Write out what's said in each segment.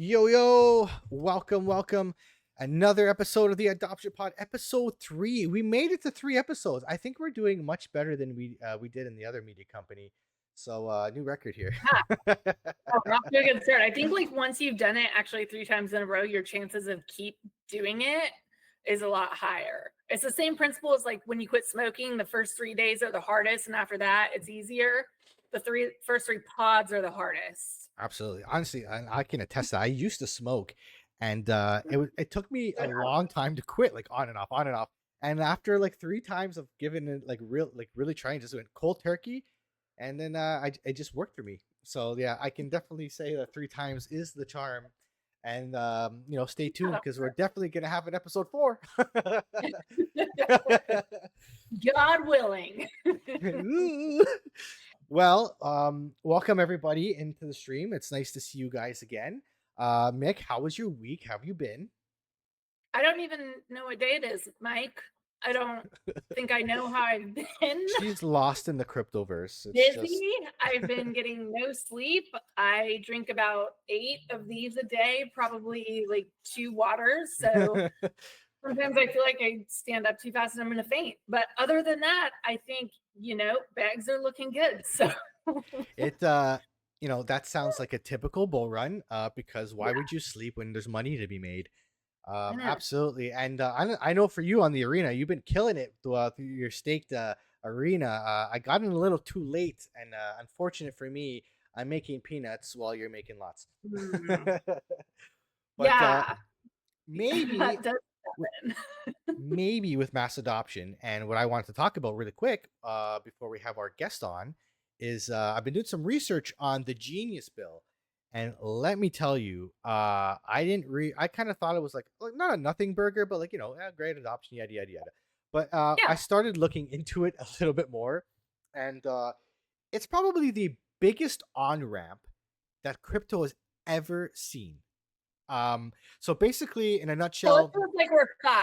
Yo, welcome. Another episode of the Adoption Pod, episode 3. We made it to 3 episodes. I think we're doing much better than we did in the other media company. So new record here. Oh, off to a good start. I think like once you've done it actually 3 times in a row, your chances of keep doing it is a lot higher. It's the same principle as like when you quit smoking, the first 3 days are the hardest, and after that, it's easier. The first three pods are the hardest. Absolutely. Honestly, I can attest that. I used to smoke, and it took me a long time to quit, like on and off. And after like 3 times of giving it really trying, just went cold turkey, and then it just worked for me. So yeah, I can definitely say that 3 times is the charm. And stay tuned because we're definitely gonna have an episode 4. God willing. Well, welcome everybody into the stream. It's nice to see you guys again. Mick, how was your week? How have you been? I don't even know what day it is, Mike. I don't think I know how I've been. She's lost in the cryptoverse. It's busy. I've been getting no sleep. I drink about 8 of these a day, probably like 2 waters. So sometimes I feel like I stand up too fast and I'm going to faint. But other than that, I think, bags are looking good. So it, that sounds like a typical bull run because why would you sleep when there's money to be made? Absolutely. And I know for you on the arena, you've been killing it through your staked arena. I got in a little too late, and unfortunate for me, I'm making peanuts while you're making lots. But, yeah, maybe maybe with mass adoption, and what I wanted to talk about really quick before we have our guest on is I've been doing some research on the Genius Bill. And let me tell you, I kind of thought it was like not a nothing burger, but like, great adoption, yada, yada, yada. But I started looking into it a little bit more, and it's probably the biggest on-ramp that crypto has ever seen. So basically, in a nutshell, it feels like we're 5.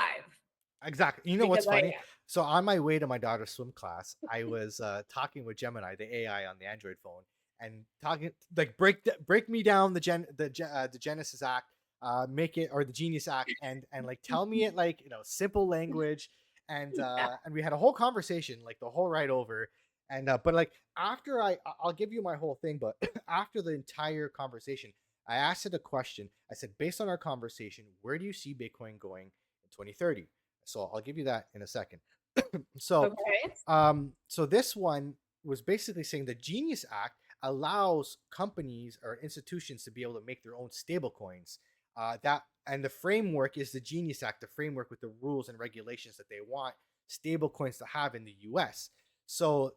Exactly. You know what's funny? So on my way to my daughter's swim class, I was talking with Gemini, the AI on the Android phone, and talking like break me down the Genesis Act, make it, or the Genius Act, and like tell me it like simple language, and we had a whole conversation like the whole ride over, and but like after I'll give you my whole thing, but after the entire conversation, I asked it a question. I said, based on our conversation, where do you see Bitcoin going in 2030? So I'll give you that in a second. So this one was basically saying the Genius Act allows companies or institutions to be able to make their own stable coins. And the framework is the Genius Act, the framework with the rules and regulations that they want stable coins to have in the US. So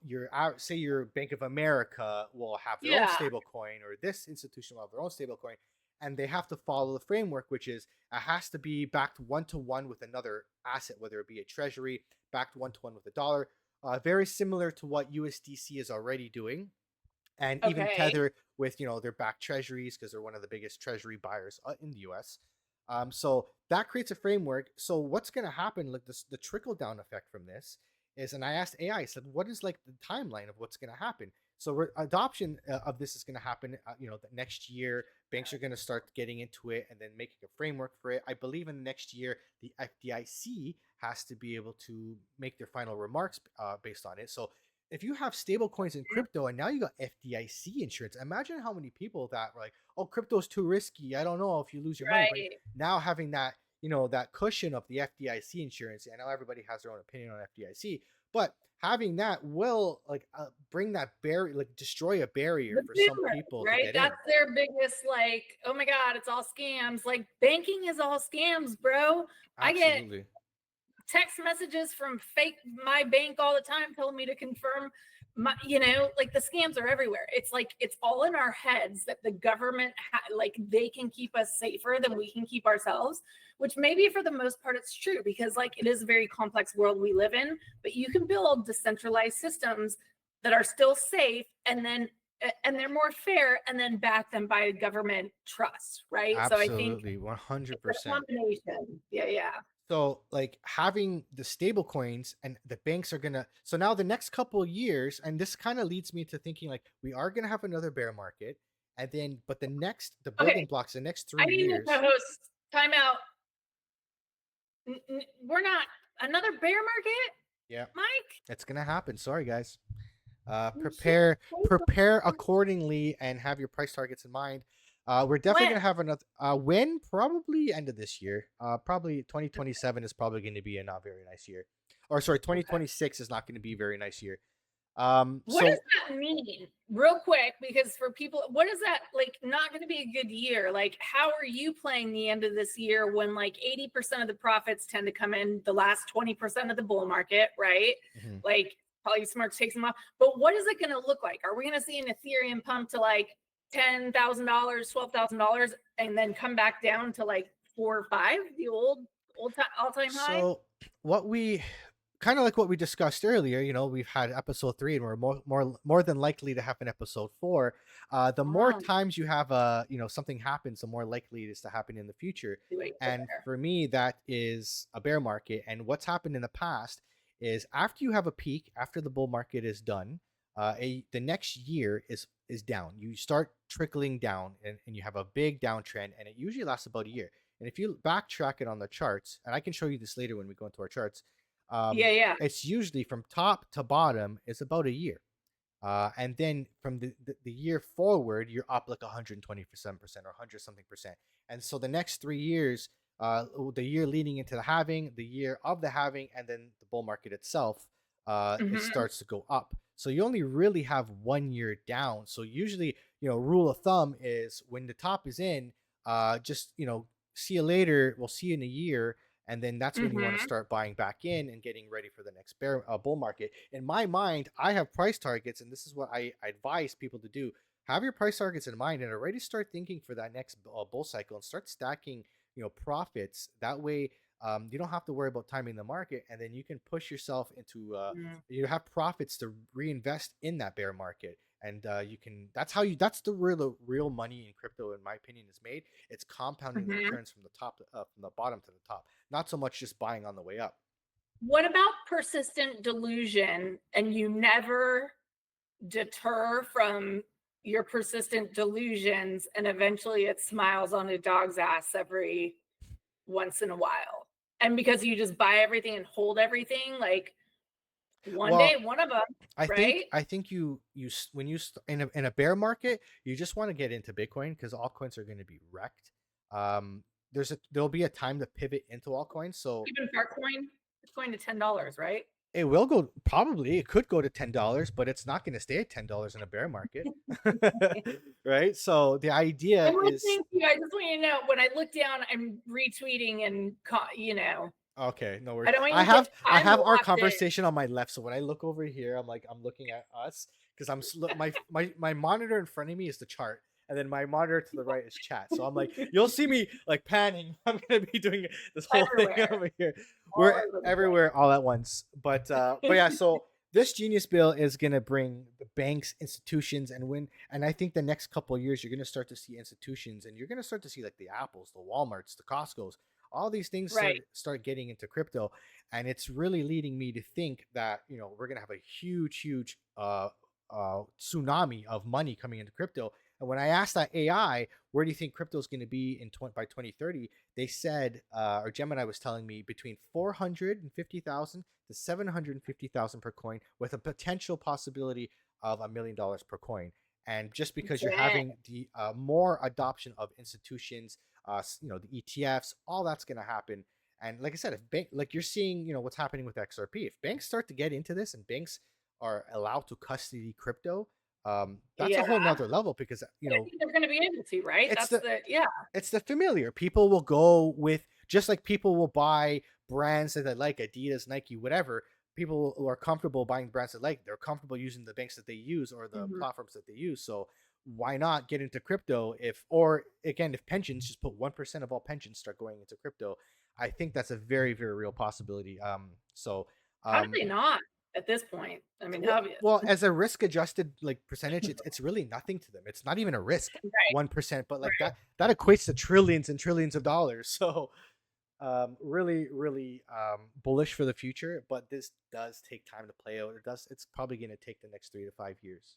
say your Bank of America will have their own stable coin, or this institution will have their own stable coin, and they have to follow the framework, which is it has to be backed 1-to-1 with another asset, whether it be a treasury, backed 1-to-1 with a dollar, very similar to what USDC is already doing. And even Tether with, their backed treasuries, because they're one of the biggest treasury buyers in the US. So that creates a framework. So what's going to happen, like the trickle down effect from this is, and I asked AI, I said, what is like the timeline of what's going to happen? So adoption of this is going to happen, the next year, banks are going to start getting into it and then making a framework for it. I believe in the next year, the FDIC has to be able to make their final remarks based on it. So if you have stable coins in crypto and now you got FDIC insurance, imagine how many people that were like, oh, crypto's too risky. I don't know if you lose your money. But Right. now having that, that cushion of the FDIC insurance, I know everybody has their own opinion on FDIC, but having that will bring that barrier, like destroy a barrier The for some boomer, people to right? get in. That's their biggest, like, oh my God, it's all scams. Like, banking is all scams, bro. I get Absolutely. text messages from fake my bank all the time telling me to confirm my, like the scams are everywhere. It's like it's all in our heads that the government like they can keep us safer than we can keep ourselves, which maybe for the most part it's true, because like it is a very complex world we live in, but you can build decentralized systems that are still safe and they're more fair, and then back them by government trust, right? So I think Absolutely. it's a 100%. combination. Yeah. So like having the stable coins and the banks are gonna, so now the next couple of years, and this kind of leads me to thinking like we are gonna have another bear market, and then but the building Okay, blocks the next I 3 need to years. host timeout. We're not another bear market, Yeah, Mike. it's gonna happen. Sorry guys. Oh, shit. Prepare accordingly and have your price targets in mind. We're definitely When? gonna have another win, probably end of this year. Probably 2027 is probably going to be a not very nice year, or sorry, Okay. 2026 is not going to be a very nice year. What does So that mean, real quick? Because for people, what is that like? Not going to be a good year. Like, how are you playing the end of this year when like 80% of the profits tend to come in the last 20% of the bull market, right? mhm. Like, probably smart takes them off. But what is it going to look like? Are we going to see an Ethereum pump to like $10,000, $12,000, and then come back down to like 4 or 5, the old time all time high? So what we kind of like what we discussed earlier, we've had episode 3 and we're more than likely to have an episode 4. The more Um, times you have something happens, the more likely it is to happen in the future. wait And there. for me, that is a bear market. And what's happened in the past is after you have a peak, after the bull market is done, the next year is down. You start trickling down, and you have a big downtrend, and it usually lasts about a year. And if you backtrack it on the charts, and I can show you this later when we go into our charts, Yeah. it's usually from top to bottom is about a year. And then from the year forward, you're up like 127% or 100 something percent. And so the next 3 years, the year leading into the halving, the year of the halving, and then the bull market itself, it Hmm. starts to go up. So you only really have 1 year down. So usually, rule of thumb is when the top is in, just see you later. We'll see you in a year, and then that's when you want to Hmm. start buying back in and getting ready for the next bull market. In my mind, I have price targets, and this is what I advise people to do. Have your price targets in mind and already start thinking for that next bull cycle and start stacking, profits. That way, you don't have to worry about timing the market, and then you can push yourself into, you have profits to reinvest in that bear market. And you can, that's the real money in crypto, in my opinion, is made. It's compounding the Hmm. returns from the top from the bottom to the top, not so much just buying on the way up. What about persistent delusion, and you never deter from your persistent delusions, and eventually it smiles on a dog's ass every once in a while? And because you just buy everything and hold everything, like one day, Well, one of them, I think right? I think when in a bear market, you just want to get into Bitcoin because altcoins are going to be wrecked. Um, there'll be a time to pivot into altcoins, so Even Fartcoin, it's going to $10, right? it will go, probably it could go to $10, but it's not going to stay at $10 in a bear market. Right? So the idea I'm is, listening to you. I just want you to know when I look down, I'm retweeting and okay, no worries. I don't want I you to think have I I'm have our locked in. conversation on my left, so when I look over here, I'm looking at us because my monitor in front of me is the chart, and then my monitor to the right is chat. So I'm like, you'll see me like panning. I'm gonna be doing this whole thing Everywhere, over here. all We're over the everywhere all at once. But yeah, so this genius bill is gonna bring the banks, institutions, and I think the next couple of years you're gonna start to see institutions, and you're gonna start to see like the Apples, the Walmarts, the Costco's, all these things right? start getting into crypto, and it's really leading me to think that we're gonna have a huge tsunami of money coming into crypto. And when I asked that AI, where do you think crypto is going to be by 2030? They said, or Gemini was telling me, between 450,000 to 750,000 per coin, with a potential possibility of $1 million per coin. And just because you're Yeah. having the more adoption of institutions, the ETFs, all that's going to happen. And like I said, like you're seeing, what's happening with XRP. If banks start to get into this and banks are allowed to custody crypto, that's a Yeah. whole nother level, because I think they're going to be able to, right? it's That's it's the familiar. People will go with, just like people will buy brands that they like, Adidas, Nike, whatever. People who are comfortable buying brands that they're comfortable using the banks that they use or the platforms that they use. So why not get into crypto? If pensions, just put 1% of all pensions start going into crypto, I think that's a very, very real possibility. How do they not at this point? I mean, well, as a risk adjusted percentage, it's really nothing to them. It's not even a risk, right. 1%, but that equates to trillions and trillions of dollars. So really, really bullish for the future, but this does take time to play out. It's probably going to take the next 3 to 5 years.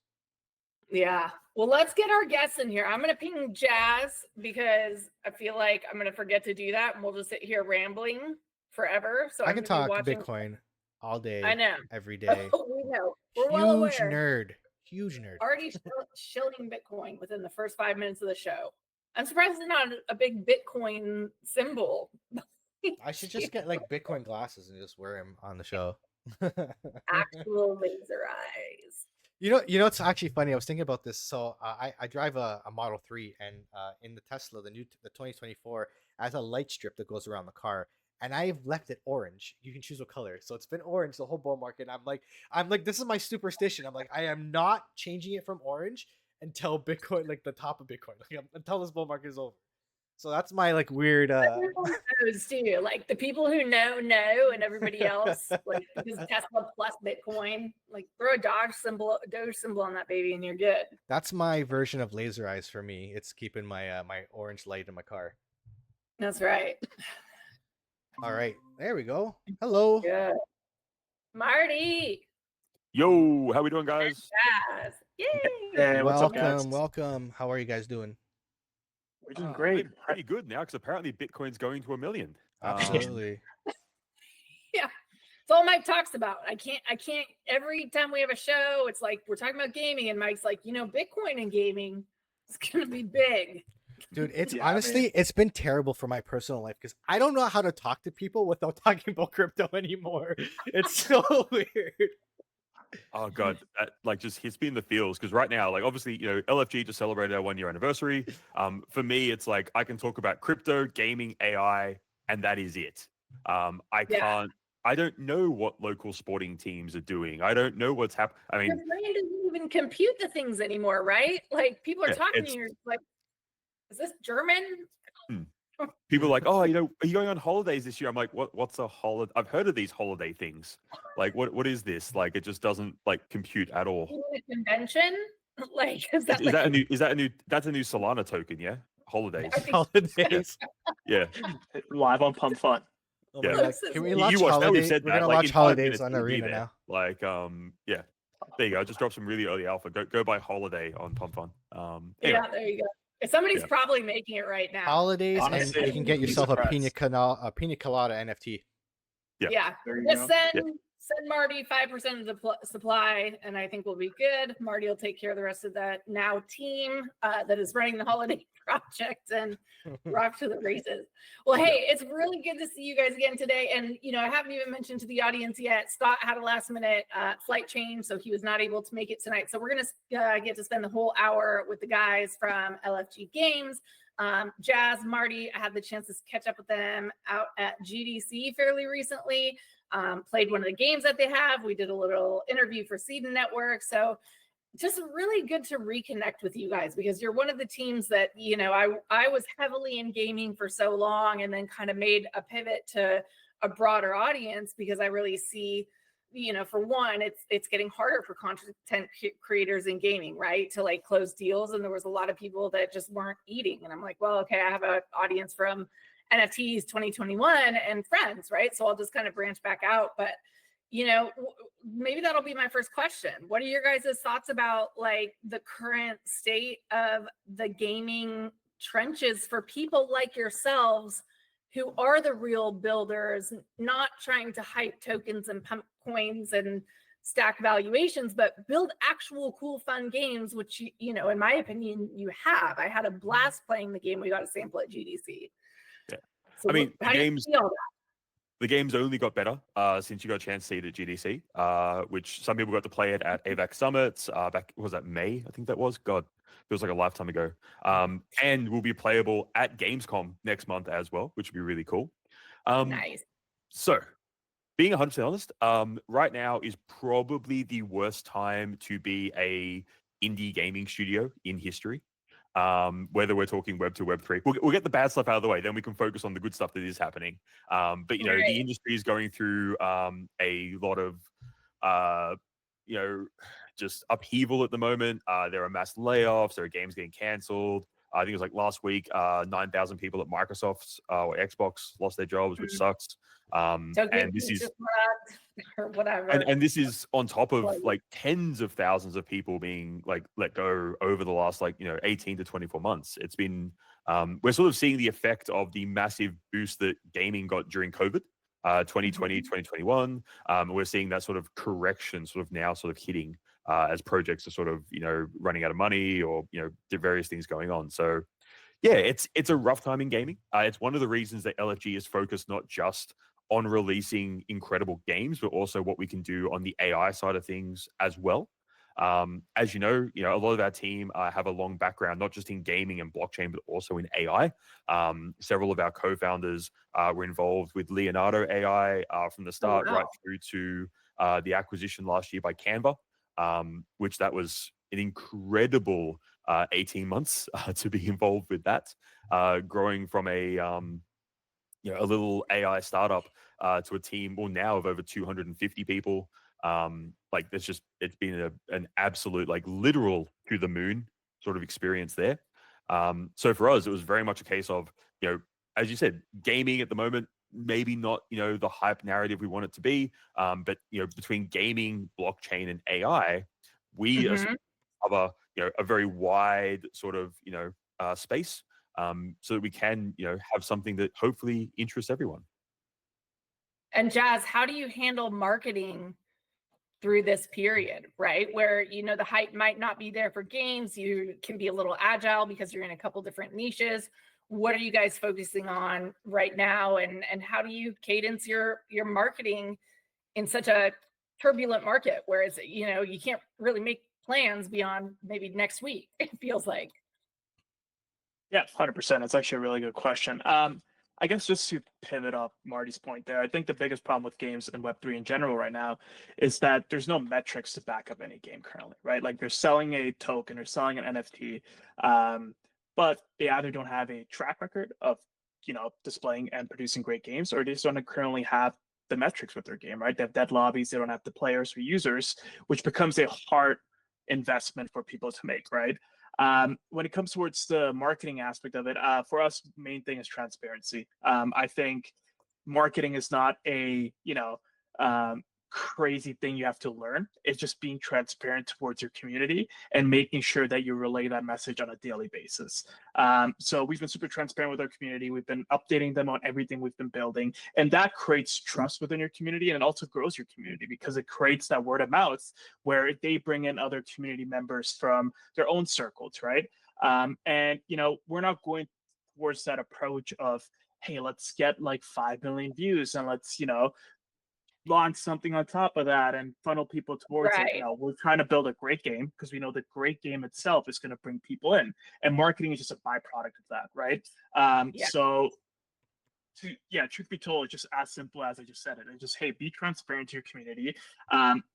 Yeah. Well, let's get our guests in here. I'm going to ping Jazz because I feel like I'm going to forget to do that, and we'll just sit here rambling forever. So I can talk Bitcoin all day. I know. Every day. We know. We're well aware. Huge nerd. Already shilling Bitcoin within the first 5 minutes of the show. I'm surprised it's not a big Bitcoin symbol. I should just get Bitcoin glasses and just wear them on the show. Actual laser eyes. It's actually funny. I was thinking about this. So I drive a Model 3, and in the Tesla, the 2024, has a light strip that goes around the car, and I've left it orange. You can choose what color. So it's been orange the whole bull market. I'm like, this is my superstition. I'm like, I am not changing it from orange until Bitcoin, the top of Bitcoin, until this bull market is over. So that's my weird. Those too, the people who know, and everybody else, because Tesla plus Bitcoin, throw a Doge symbol on that baby, and you're good. That's my version of laser eyes for me. It's keeping my my orange light in my car. That's right. All right, there we go. Hello. Good. Marty. Yo, how we doing, guys? Yay. Hey, what's up, guys? Welcome. How are you guys doing? We're doing great. Pretty good now, because apparently Bitcoin's going to $1 million. Absolutely. Yeah. It's all Mike talks about. I can't, every time we have a show, it's we're talking about gaming, and Mike's Bitcoin and gaming is going to be big. Dude, it's honestly, it's been terrible for my personal life, because I don't know how to talk to people without talking about crypto anymore. It's so weird. Oh god, that just hits me in the feels, because right now, obviously, LFG just celebrated our 1-year anniversary. For me, it's I can talk about crypto, gaming, AI, and that is it. I don't know what local sporting teams are doing. I don't know what's happening. I mean, your brain doesn't even compute the things anymore, right? People are talking to you, is this German? People are like, oh, are you going on holidays this year? I'm like, what's a holiday? I've heard of these holiday things. What is this? It just doesn't compute at all. A convention? Is that a new that's a new Solana token, yeah? Holidays. Holidays. Yeah. Live on Pump Fun. Oh yeah. Can we launch holidays? We're gonna launch holidays on Arena now. Yeah. There you go. I just dropped some really early alpha. Go buy holiday on Pump Fun. Anyway. Yeah, there you go. Somebody's probably making it right now. Holidays, honestly, and you can get yourself a pina colada NFT. Yeah. Just send Marty 5% of the supply, and I think we'll be good. Marty will take care of the rest of that now team that is running the holiday project, and rock to the races. Well, hey, it's really good to see you guys again today. And I haven't even mentioned to the audience yet, Scott had a last minute flight change, so he was not able to make it tonight. So we're gonna get to spend the whole hour with the guys from LFG Games. Jazz, Marty, I had the chance to catch up with them out at GDC fairly recently. Played one of the games that they have. We did a little interview for Seed Network. So just really good to reconnect with you guys, because you're one of the teams that, I was heavily in gaming for so long, and then kind of made a pivot to a broader audience, because I really see, for one, it's getting harder for content creators in gaming, right? To close deals. And there was a lot of people that just weren't eating. And I'm like, well, okay, I have an audience from NFTs 2021 and friends, right? So I'll just kind of branch back out. But maybe that'll be my first question. What are your guys' thoughts about like the current state of the gaming trenches for people like yourselves who are the real builders, not trying to hype tokens and pump coins and stack valuations, but build actual cool, fun games, which, in my opinion, you have. I had a blast playing the game. We got a sample at GDC. Yeah. So I mean, how do you feel that? the game's only got better since you got a chance to see it at GDC, which some people got to play it at AVAC Summits back, was that May? I think that was. God, feels like a lifetime ago. And will be playable at Gamescom next month as well, which would be really cool. Nice. So, being 100% honest, right now is probably the worst time to be a indie gaming studio in history. Whether we're talking Web 2, Web 3, we'll get the bad stuff out of the way, then we can focus on the good stuff that is happening. But Right. the industry is going through a lot of just upheaval at the moment. There are mass layoffs. There are games getting cancelled. I think it was like last week, 9,000 people at Microsoft or Xbox lost their jobs, which sucks. And this is or whatever. And this is on top of like tens of thousands of people being like let go over the last 18 to 24 months. It's been we're sort of seeing the effect of the massive boost that gaming got during COVID, 2020, 2021. We're seeing that sort of correction sort of now sort of hitting as projects are sort of running out of money or the various things going on. So yeah, it's a rough time in gaming. It's one of the reasons that LFG is focused not just on releasing incredible games, but also what we can do on the AI side of things as well. As you know, a lot of our team have a long background, not just in gaming and blockchain, but also in AI. Several of our co-founders were involved with Leonardo AI from the start, right through to the acquisition last year by Canva, which that was an incredible 18 months to be involved with that, growing from a little AI startup to a team now of over 250 people. It's been an absolute literal to the moon sort of experience there. So for us, it was very much a case of, as you said, gaming at the moment, maybe not, the hype narrative we want it to be. But, between gaming, blockchain, and AI, we cover, a very wide sort of, space. So that we can, have something that hopefully interests everyone. And Jazz, how do you handle marketing through this period, right? Where, the hype might not be there for games. You can be a little agile because you're in a couple different niches. What are you guys focusing on right now? And how do you cadence your marketing in such a turbulent market? Whereas, you can't really make plans beyond maybe next week, it feels like. Yeah, 100%. It's actually a really good question. I guess just to pivot off Marty's point there, I think the biggest problem with games and Web3 in general right now is that there's no metrics to back up any game currently, right? Like they're selling a token or selling an NFT, but they either don't have a track record of, displaying and producing great games, or they just don't currently have the metrics with their game, right? They have dead lobbies, they don't have the players or users, which becomes a hard investment for people to make, right? When it comes towards the marketing aspect of it, for us, main thing is transparency. I think marketing is not a crazy thing you have to learn. It's just being transparent towards your community and making sure that you relay that message on a daily basis. So we've been super transparent with our community. We've been updating them on everything we've been building, and that creates trust within your community, and it also grows your community because it creates that word of mouth where they bring in other community members from their own circles, right? And we're not going towards that approach of, hey, let's get like 5 million views and let's launch something on top of that and funnel people towards it. We're trying to build a great game because we know the great game itself is going to bring people in, and marketing is just a byproduct of that, right? So truth be told, it's just as simple as I just said it. And just, hey, be transparent to your community.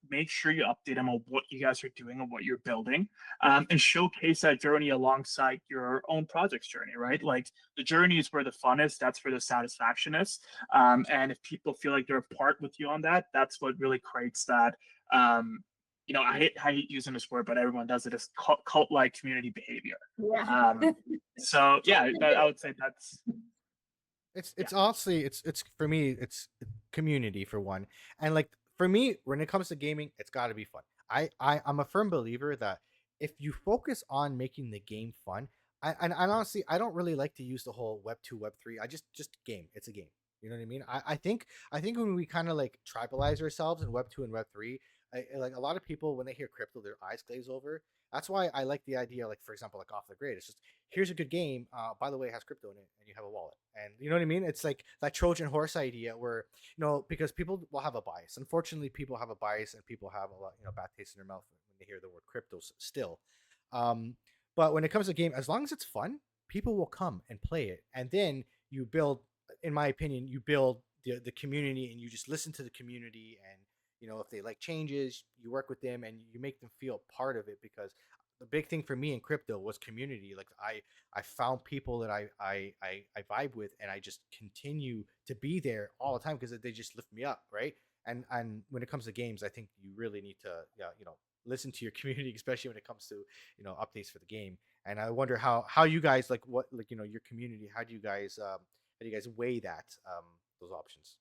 Make sure you update them on what you guys are doing and what you're building, and showcase that journey alongside your own project's journey, right? Like the journey is where the fun is. That's where the satisfaction is. And if people feel like they're a part with you on that, that's what really creates that. I hate using this word, but everyone does it. It's cult-like community behavior. Yeah. So yeah, I would say that's. It's honestly it's for me, it's community for one, and like for me, when it comes to gaming, it's got to be fun. I'm a firm believer that if you focus on making the game fun, and honestly, I don't really like to use the whole Web 2, Web 3. I just game. It's a game. You know what I mean? I think when we kind of like tribalize ourselves in Web 2 and Web 3, like a lot of people when they hear crypto, their eyes glaze over. That's why I like the idea, like for example, like off the grid. It's just here's a good game. By the way, it has crypto in it, and you have a wallet, and you know what I mean. It's like that Trojan horse idea where because people will have a bias. Unfortunately, people have a bias, and people have a lot, bad taste in their mouth when they hear the word crypto still. Um, but when it comes to game, as long as it's fun, people will come and play it, and then you build. In my opinion, you build the community, and you just listen to the community, and if they like changes, you work with them, and you make them feel part of it. Because the big thing for me in crypto was community. Like I found people that I vibe with, and I just continue to be there all the time because they just lift me up, right? And when it comes to games, I think you really need to listen to your community, especially when it comes to updates for the game. And I wonder how you guys your community. How do you guys weigh that those options?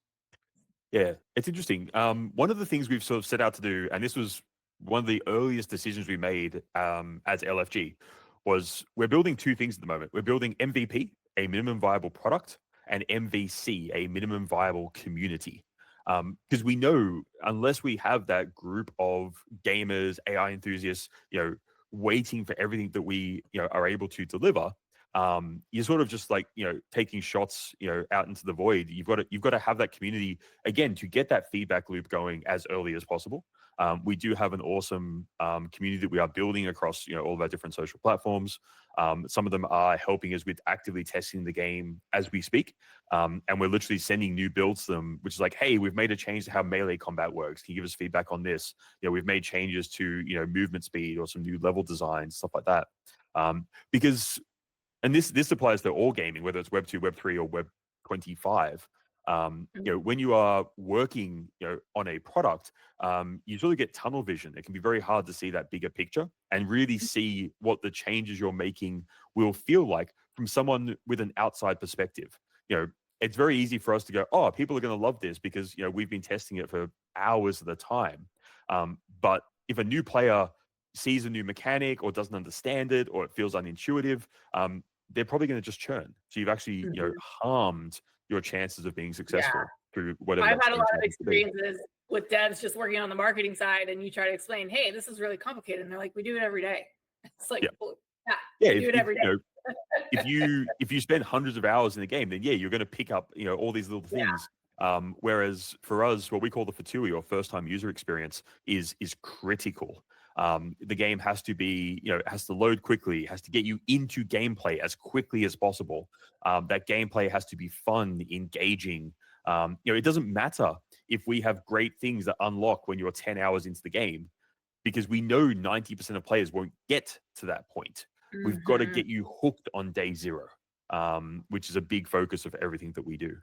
Yeah, it's interesting. One of the things we've sort of set out to do, and this was one of the earliest decisions we made as LFG, was we're building two things at the moment. We're building MVP, a minimum viable product, and MVC, a minimum viable community. Because we know unless we have that group of gamers, AI enthusiasts, waiting for everything that we are able to deliver, you're sort of just like taking shots out into the void. You've got to have that community again to get that feedback loop going as early as possible. We do have an awesome community that we are building across all of our different social platforms. Some of them are helping us with actively testing the game as we speak, and we're literally sending new builds to them, which is like, hey, we've made a change to how melee combat works. Can you give us feedback on this? We've made changes to movement speed or some new level designs, stuff like that. Because and this applies to all gaming, whether it's Web 2, Web 3, or Web 25. When you are working on a product, you sort of get tunnel vision. It can be very hard to see that bigger picture and really see what the changes you're making will feel like from someone with an outside perspective. It's very easy for us to go, oh, people are going to love this because we've been testing it for hours at a time. But if a new player sees a new mechanic or doesn't understand it or it feels unintuitive, they're probably going to just churn. So you've actually harmed your chances of being successful through whatever. I've had a lot of experiences with devs just working on the marketing side, and you try to explain, hey, this is really complicated, and they're like, we do it every day. It's like, we do it every day. If you spend hundreds of hours in the game, then you're going to pick up all these little things. Whereas for us, what we call the FTUI or first time user experience is critical. The game has to be, it has to load quickly, it has to get you into gameplay as quickly as possible. That gameplay has to be fun, engaging. It doesn't matter if we have great things that unlock when you're 10 hours into the game, because we know 90% of players won't get to that point. We've got to get you hooked on day zero, which is a big focus of everything that we do.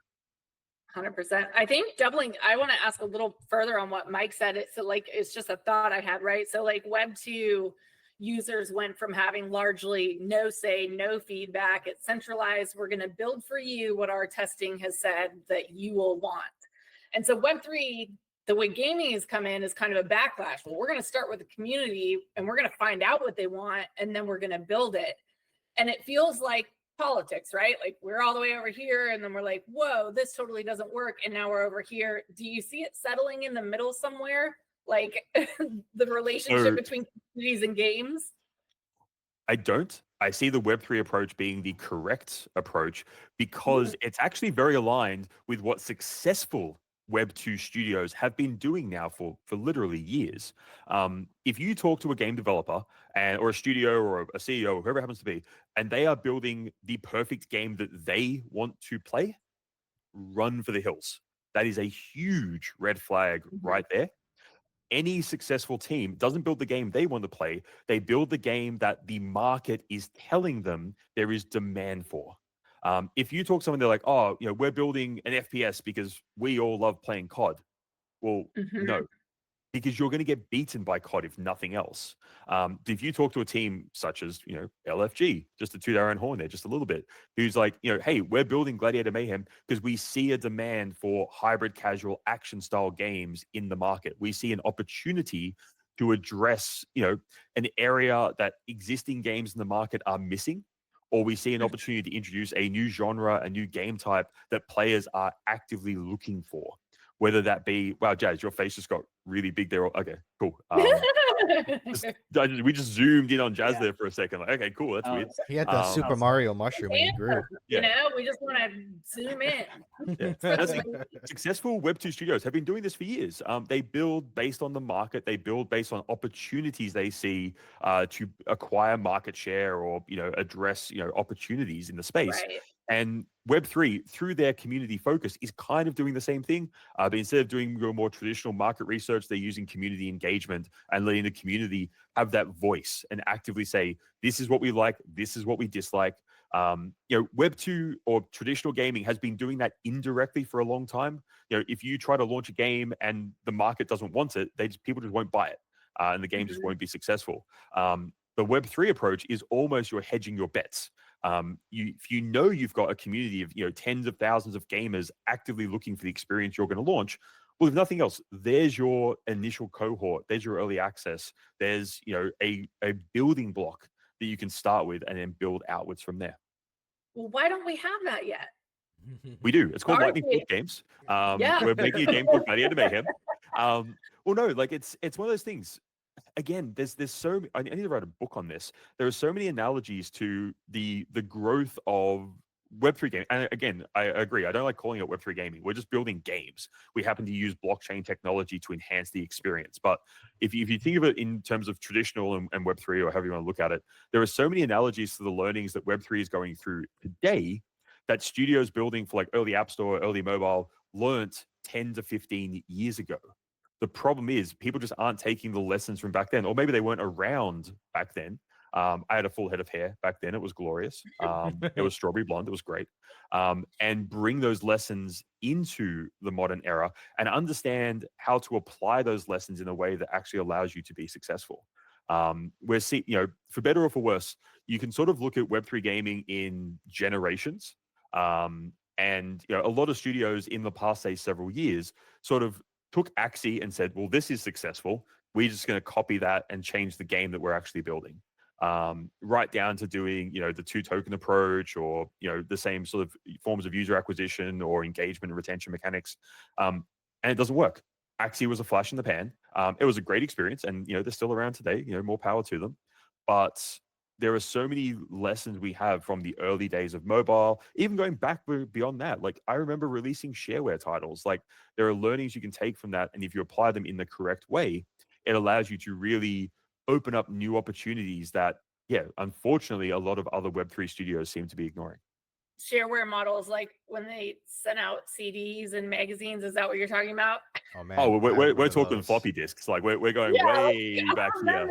100%. I think I want to ask a little further on what Mike said. It's just a thought I had, right? So like Web 2 users went from having largely no say, no feedback. It's centralized. We're going to build for you what our testing has said that you will want. And so Web 3, the way gaming has come in is kind of a backlash. Well, we're going to start with the community and we're going to find out what they want, and then we're going to build it. And it feels like politics, right? Like we're all the way over here, and then we're like, whoa, this totally doesn't work, and now we're over here. Do you see it settling in the middle somewhere, like the relationship between communities and games? I don't. I see the Web3 approach being the correct approach because it's actually very aligned with what successful Web2 studios have been doing now for literally years. If you talk to a game developer or a studio or a CEO, whoever it happens to be, and they are building the perfect game that they want to play, run for the hills. That is a huge red flag right there. Any successful team doesn't build the game they want to play. They build the game that the market is telling them there is demand for. If you talk to someone, they're like, oh, we're building an FPS because we all love playing COD. Well, no. because you're going to get beaten by COD if nothing else. If you talk to a team such as, LFG, just to toot our own horn there just a little bit, who's like, hey, we're building Gladiator Mayhem because we see a demand for hybrid casual action style games in the market. We see an opportunity to address, an area that existing games in the market are missing, or we see an opportunity to introduce a new genre, a new game type that players are actively looking for. Whether that be, wow, Jazz, your face just got really big there. Okay, cool. We just zoomed in on Jazz there for a second. Like, okay, cool, that's weird. He had the Super Mario mushroom and he grew. We just want to zoom in. Yeah. That's successful Web2 studios have been doing this for years. They build based on the market. They build based on opportunities they see to acquire market share or address opportunities in the space. Right. And Web3, through their community focus, is kind of doing the same thing. But instead of doing your more traditional market research, they're using community engagement and letting the community have that voice and actively say, this is what we like, this is what we dislike. Web2 or traditional gaming has been doing that indirectly for a long time. If you try to launch a game and the market doesn't want it, people just won't buy it, and the game just won't be successful. The Web3 approach is almost you're hedging your bets. If you've got a community of tens of thousands of gamers actively looking for the experience you're going to launch, well, if nothing else, there's your initial cohort, there's your early access, there's a building block that you can start with and then build outwards from there. Well, why don't we have that yet? We do. It's called Lightning Bolt Games. We're making a game called Gladiator Mayhem. Well, no, like it's one of those things. Again, there's so I need to write a book on this. There are so many analogies to the growth of Web3 gaming. And again, I agree. I don't like calling it Web3 gaming. We're just building games. We happen to use blockchain technology to enhance the experience. But if you think of it in terms of traditional and Web3, or however you want to look at it, there are so many analogies to the learnings that Web3 is going through today that studios building for like early App Store, early mobile learnt 10 to 15 years ago. The problem is people just aren't taking the lessons from back then, or maybe they weren't around back then. I had a full head of hair back then. It was glorious. It was strawberry blonde. It was great. And bring those lessons into the modern era and understand how to apply those lessons in a way that actually allows you to be successful. We're seeing, for better or for worse, you can sort of look at Web3 gaming in generations. And a lot of studios in the past, say, several years sort of took Axie and said, well, this is successful. We're just going to copy that and change the game that we're actually building. Right down to doing, the 2-token approach, or, the same sort of forms of user acquisition or engagement and retention mechanics. And it doesn't work. Axie was a flash in the pan. It was a great experience, and, they're still around today, more power to them. But there are so many lessons we have from the early days of mobile, even going back beyond that. Like, I remember releasing shareware titles. Like, there are learnings you can take from that. And if you apply them in the correct way, it allows you to really open up new opportunities that, unfortunately, a lot of other Web3 studios seem to be ignoring. Shareware models, like when they sent out CDs and magazines, is that what you're talking about? Oh man! Oh, we're talking floppy disks. Like we're going way back here.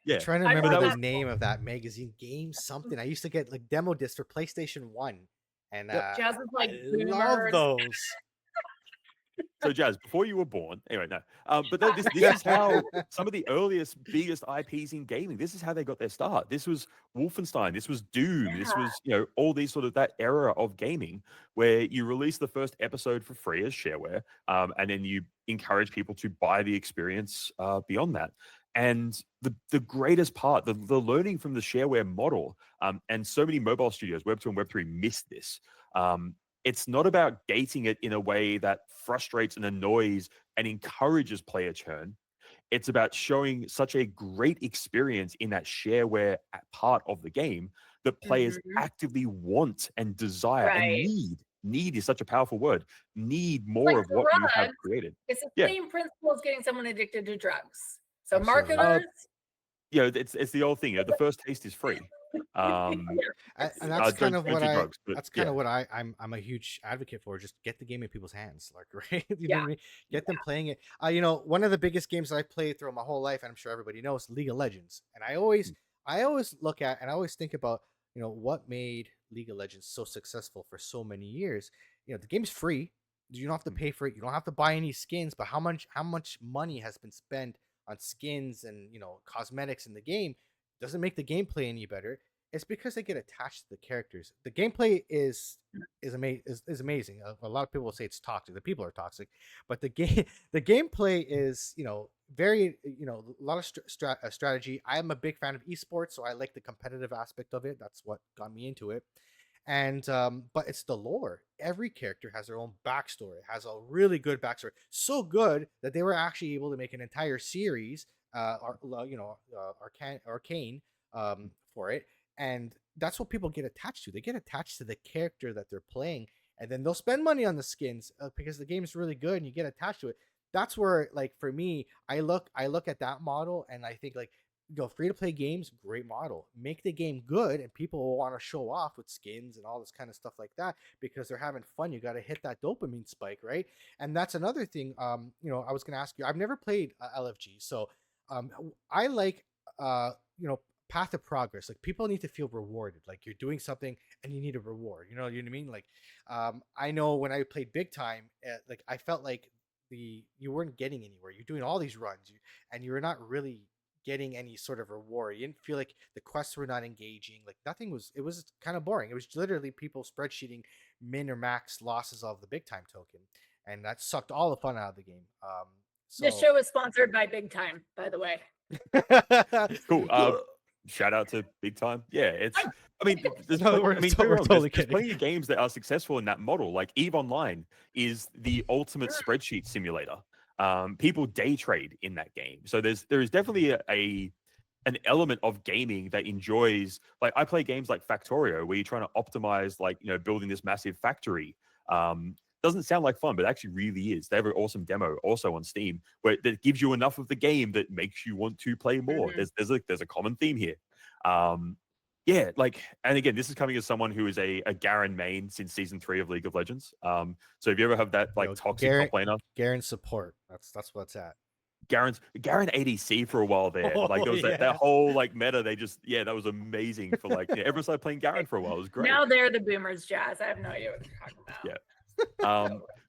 Yeah, trying to remember the name of that magazine. Game something. I used to get like demo discs for PlayStation 1, and Jazz is like, I love those. So Jazz, before you were born, anyway, no. But this is how some of the earliest, biggest IPs in gaming, this is how they got their start. This was Wolfenstein, this was Doom, this was, all these sort of that era of gaming where you release the first episode for free as shareware, and then you encourage people to buy the experience beyond that. And the greatest part, the learning from the shareware model, and so many mobile studios, Web2 and Web3, missed this. It's not about gating it in a way that frustrates and annoys and encourages player churn. It's about showing such a great experience in that shareware part of the game that players actively want and desire and need. Need is such a powerful word. Need more of what you have created. It's the same principle as getting someone addicted to drugs. So marketers, it's the old thing. The first taste is free. And that's kind of what I'm a huge advocate for. Just get the game in people's hands, like, right? You know what I mean? Get them playing it. One of the biggest games that I played through my whole life, and I'm sure everybody knows, League of Legends. And I always look at and I always think about what made League of Legends so successful for so many years. The game's free. You don't have to pay for it. You don't have to buy any skins. But how much money has been spent on skins and cosmetics in the game doesn't make the gameplay any better. It's because they get attached to the characters. The gameplay is amazing. A lot of people will say it's toxic. The people are toxic, but the game the gameplay is very a lot of strategy. I am a big fan of esports, so I like the competitive aspect of it. That's what got me into it. And but it's the lore. Every character has their own backstory. It has a really good backstory, so good that they were actually able to make an entire series, arcane, for it. And that's what people get attached to. They get attached to the character that they're playing, and then they'll spend money on the skins because the game is really good, and you get attached to it. That's where, like, for me, I look at that model, and I think, like, free to play games, great model. Make the game good, and people will want to show off with skins and all this kind of stuff like that because they're having fun. You got to hit that dopamine spike, right? And that's another thing. I was gonna ask you. I've never played LFG, so I like path of progress. Like, people need to feel rewarded. Like, you're doing something and you need a reward. You know what I mean? Like, I know when I played big time, like, I felt like you weren't getting anywhere. You're doing all these runs, and you're not really getting any sort of reward. You didn't feel like the quests were not engaging. Like, nothing was. It was kind of boring. It was literally people spreadsheeting min or max losses of the big time token, and that sucked all the fun out of the game. This show is sponsored by Big Time, by the way. Cool. Shout out to Big Time. Yeah, it's. I mean, there's we're totally there's plenty of games that are successful in that model. Like EVE Online is the ultimate spreadsheet simulator. People day trade in that game, so there is definitely an element of gaming that enjoys. Like, I play games like Factorio, where you're trying to optimize, like, building this massive factory. Doesn't sound like fun, but actually really is. They have an awesome demo also on Steam that gives you enough of the game that makes you want to play more. Mm-hmm. There's a common theme here. Yeah, like, and again, this is coming as someone who is a Garen main since season 3 of League of Legends. So if you ever have that, like, toxic top laner, Garen support, that's what's at. Garen ADC for a while there. Like, there was that whole, like, meta. They just, that was amazing for, like, everyone started playing Garen for a while. It was great. Now they're the boomers, Jazz. I have no idea what you're talking about. Yeah.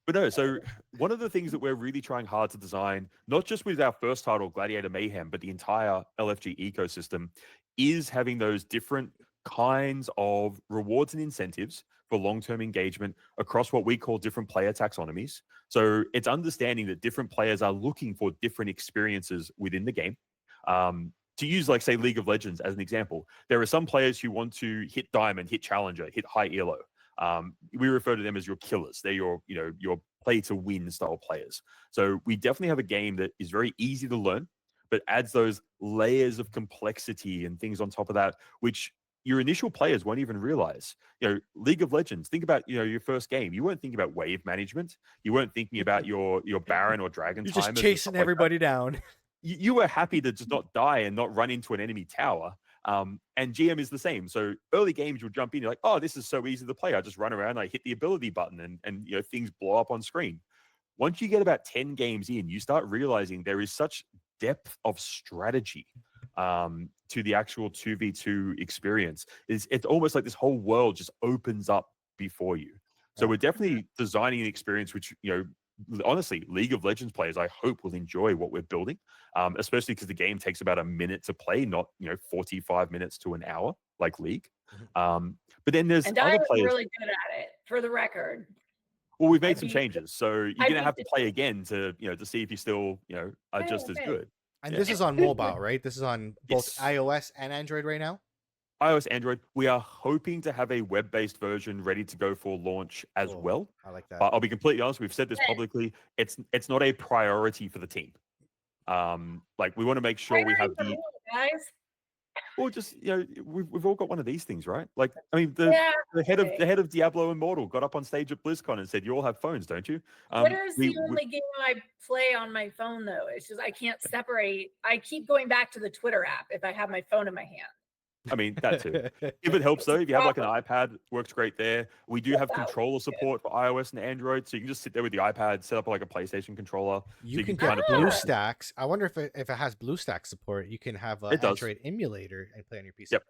But no, so one of the things that we're really trying hard to design, not just with our first title, Gladiator Mayhem, but the entire LFG ecosystem, is having those different kinds of rewards and incentives for long-term engagement across what we call different player taxonomies. So it's understanding that different players are looking for different experiences within the game. To use, like, say, League of Legends as an example, there are some players who want to hit Diamond, hit Challenger, hit High Elo. We refer to them as your killers. They're your play to win style players. So we definitely have a game that is very easy to learn, but adds those layers of complexity and things on top of that, which your initial players won't even realize. League of Legends, think about, your first game. You weren't thinking about wave management. You weren't thinking about your Baron or Dragon. You're just chasing everybody down. You were happy to just not die and not run into an enemy tower. And GM is the same. So early games, you'll jump in, you're like, oh, this is so easy to play. I just run around, I hit the ability button, and things blow up on screen. Once you get about 10 games in, you start realizing there is such depth of strategy to the actual 2v2 experience. It's almost like this whole world just opens up before you. So we're definitely designing an experience which, honestly, League of Legends players, I hope, will enjoy what we're building, especially because the game takes about a minute to play, not 45 minutes to an hour like League. But then there's other players. Really good at it, for the record. Well, we've made some changes, so you're gonna have to play again to see if you still are just as good. And this is on mobile, right? This is on both iOS and Android right now. iOS, Android. We are hoping to have a web-based version ready to go for launch as well. I like that. But I'll be completely honest. We've said this publicly. It's not a priority for the team. Like, we want to make sure we have the guys. Or just we've all got one of these things, right? Like, I mean, the head of Diablo Immortal got up on stage at BlizzCon and said, "You all have phones, don't you?" Twitter is the only game I play on my phone, though. It's just I can't separate. I keep going back to the Twitter app if I have my phone in my hand. I mean, that too. If it helps, though, if you have like an iPad, works great there. We do have controller support for iOS and Android, so you can just sit there with the iPad, set up like a PlayStation controller. You can get BlueStacks. I wonder if it has BlueStacks support. You can have an Android emulator and play on your PC. Yep.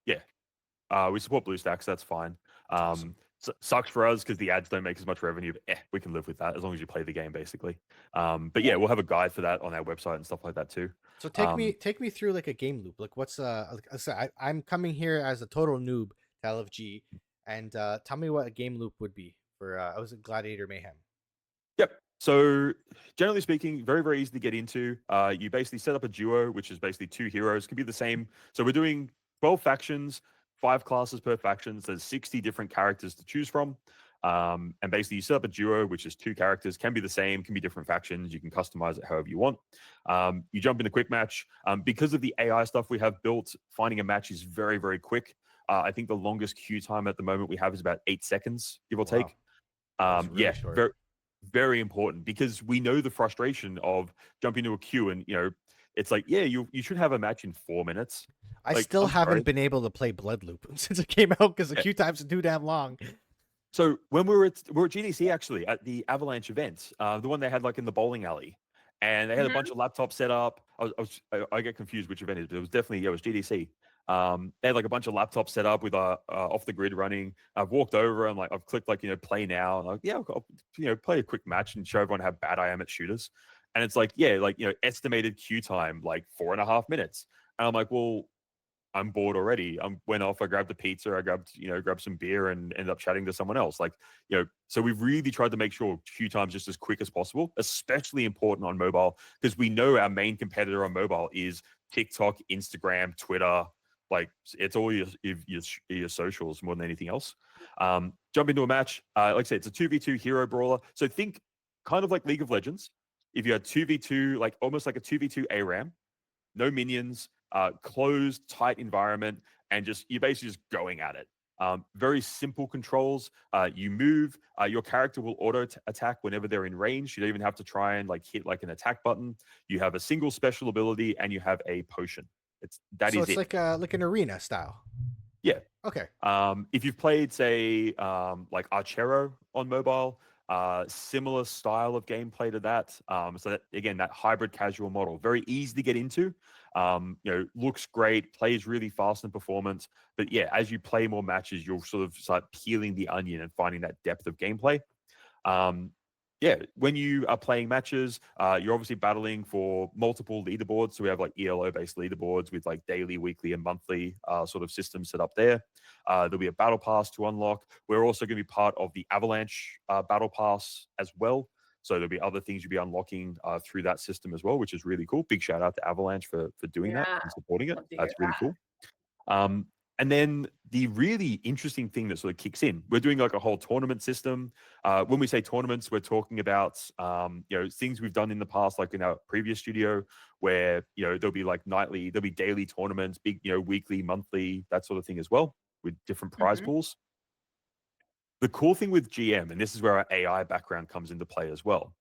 Yeah. We support BlueStacks. That's fine. Awesome. Sucks for us because the ads don't make as much revenue, but we can live with that as long as you play the game, basically. But yeah, we'll have a guide for that on our website and stuff like that too. So take me through like a game loop. Like what's I'm coming here as a total noob to LFG, and tell me what a game loop would be for I was a Gladiator Mayhem. Yep. So generally speaking, very, very easy to get into. You basically set up a duo, which is basically 2 heroes. Can be the same. So we're doing 12 factions, 5 classes per faction. So there's 60 different characters to choose from. And basically you set up a duo, which is 2 characters, can be the same, can be different factions. You can customize it however you want. You jump into quick match. Because of the AI stuff we have built, finding a match is very, very quick. I think the longest queue time at the moment we have is about 8 seconds, give or take. That's really Yeah, short. very, very important because we know the frustration of jumping to a queue and it's like, yeah, you should have a match in 4 minutes. I Like, still I'm haven't sorry. been able to play Bloodloop since it came out because the Yeah. queue times are too damn long. So when we were at GDC actually at the Avalanche event, the one they had like in the bowling alley, and they had a bunch of laptops set up. I get confused which event it is, but it was definitely it was GDC. They had like a bunch of laptops set up with off the grid running. I've walked over and like I've clicked like play now. And like I'll play a quick match and show everyone how bad I am at shooters. And it's like estimated queue time like 4.5 minutes. And I'm like, well, I'm bored already. I went off. I grabbed a pizza. I grabbed some beer and ended up chatting to someone else. Like so we've really tried to make sure queue time's just as quick as possible. Especially important on mobile because we know our main competitor on mobile is TikTok, Instagram, Twitter. Like it's all your socials more than anything else. Jump into a match. Like I said, it's a 2v2 hero brawler. So think kind of like League of Legends. If you had 2v2, like almost like a 2v2 ARAM, no minions, closed, tight environment, and you're basically just going at it. Very simple controls. You move. Your character will auto attack whenever they're in range. You don't even have to try and like hit like an attack button. You have a single special ability and you have a potion. So it's it. like an arena style. Yeah. Okay. If you've played, say, like Archero on mobile, similar style of gameplay to that. So that, again, that hybrid casual model, very easy to get into. Looks great, plays really fast in performance. But yeah, as you play more matches, you'll sort of start peeling the onion and finding that depth of gameplay. When you are playing matches, you're obviously battling for multiple leaderboards. So we have like ELO-based leaderboards with like daily, weekly, and monthly sort of systems set up there. There'll be a battle pass to unlock. We're also going to be part of the Avalanche battle pass as well. So there'll be other things you'll be unlocking through that system as well, which is really cool. Big shout out to Avalanche for doing that and supporting it. That's really cool. And then the really interesting thing that sort of kicks in, we're doing like a whole tournament system. When we say tournaments, we're talking about things we've done in the past, like in our previous studio, where there'll be like there'll be daily tournaments, big weekly, monthly, that sort of thing as well, with different prize pools. The cool thing with GM, and this is where our AI background comes into play as well.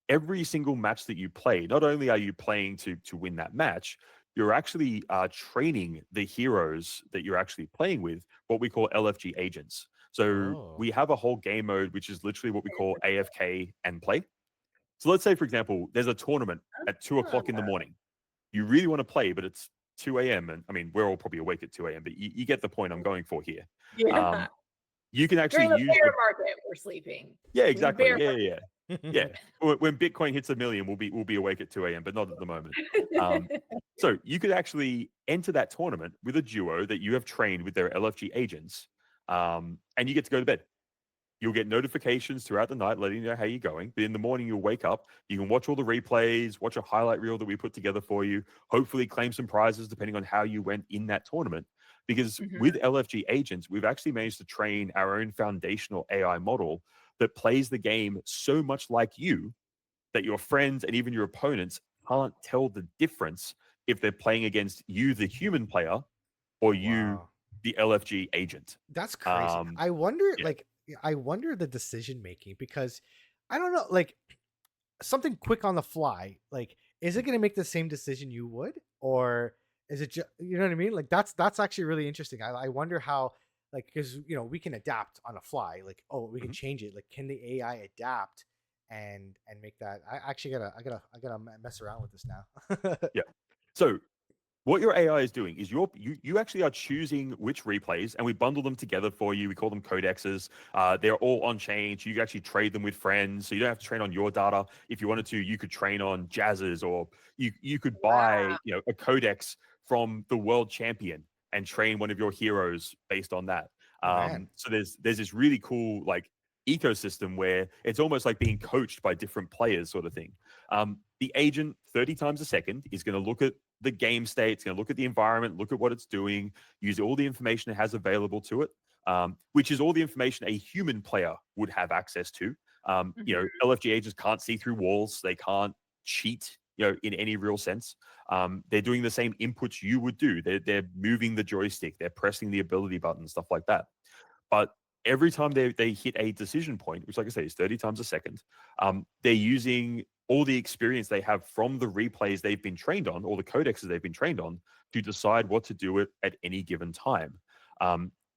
Every single match that you play, not only are you playing to win that match, you're actually training the heroes that you're actually playing with, what we call LFG agents. So we have a whole game mode, which is literally what we call AFK and play. So let's say, for example, there's a tournament at 2 o'clock in the morning. You really want to play, but it's 2 a.m. And I mean, we're all probably awake at 2 a.m., but you get the point I'm going for here. Yeah. You can actually During the use bear market, we're sleeping. Yeah, exactly. Bear Yeah. When Bitcoin hits 1 million, we'll be awake at 2 a.m., but not at the moment. So you could actually enter that tournament with a duo that you have trained with their LFG agents, and you get to go to bed. You'll get notifications throughout the night letting you know how you're going. But in the morning, you'll wake up. You can watch all the replays, watch a highlight reel that we put together for you, hopefully claim some prizes depending on how you went in that tournament. Because with LFG agents, we've actually managed to train our own foundational AI model that plays the game so much like you that your friends and even your opponents can't tell the difference if they're playing against you, the human player, or you, the LFG agent. That's crazy. I wonder, I wonder the decision making, because I don't know, like something quick on the fly, like is it going to make the same decision you would, or is it just, you know what I mean? Like that's actually really interesting. I wonder how, like, because we can adapt on a fly, like, oh, we can change it, like can the AI adapt and make that? I actually gotta mess around with this now. Yeah. So What your AI is doing is you actually are choosing which replays, and we bundle them together for you. We call them codexes. They're all on chain. So you can actually trade them with friends. So you don't have to train on your data. If you wanted to, you could train on Jazz's, or you could buy a codex from the world champion and train one of your heroes based on that. Oh, man. So there's this really cool like ecosystem where it's almost like being coached by different players, sort of thing. The agent 30 times a second is going to look at the game state, it's going to look at the environment, look at what it's doing, use all the information it has available to it, which is all the information a human player would have access to. LFG agents can't see through walls, they can't cheat, in any real sense. They're doing the same inputs you would do. They're moving the joystick, they're pressing the ability button, stuff like that. But every time they hit a decision point, which, like I say, is 30 times a second, they're using all the experience they have from the replays they've been trained on, or the codexes they've been trained on, to decide what to do at any given time.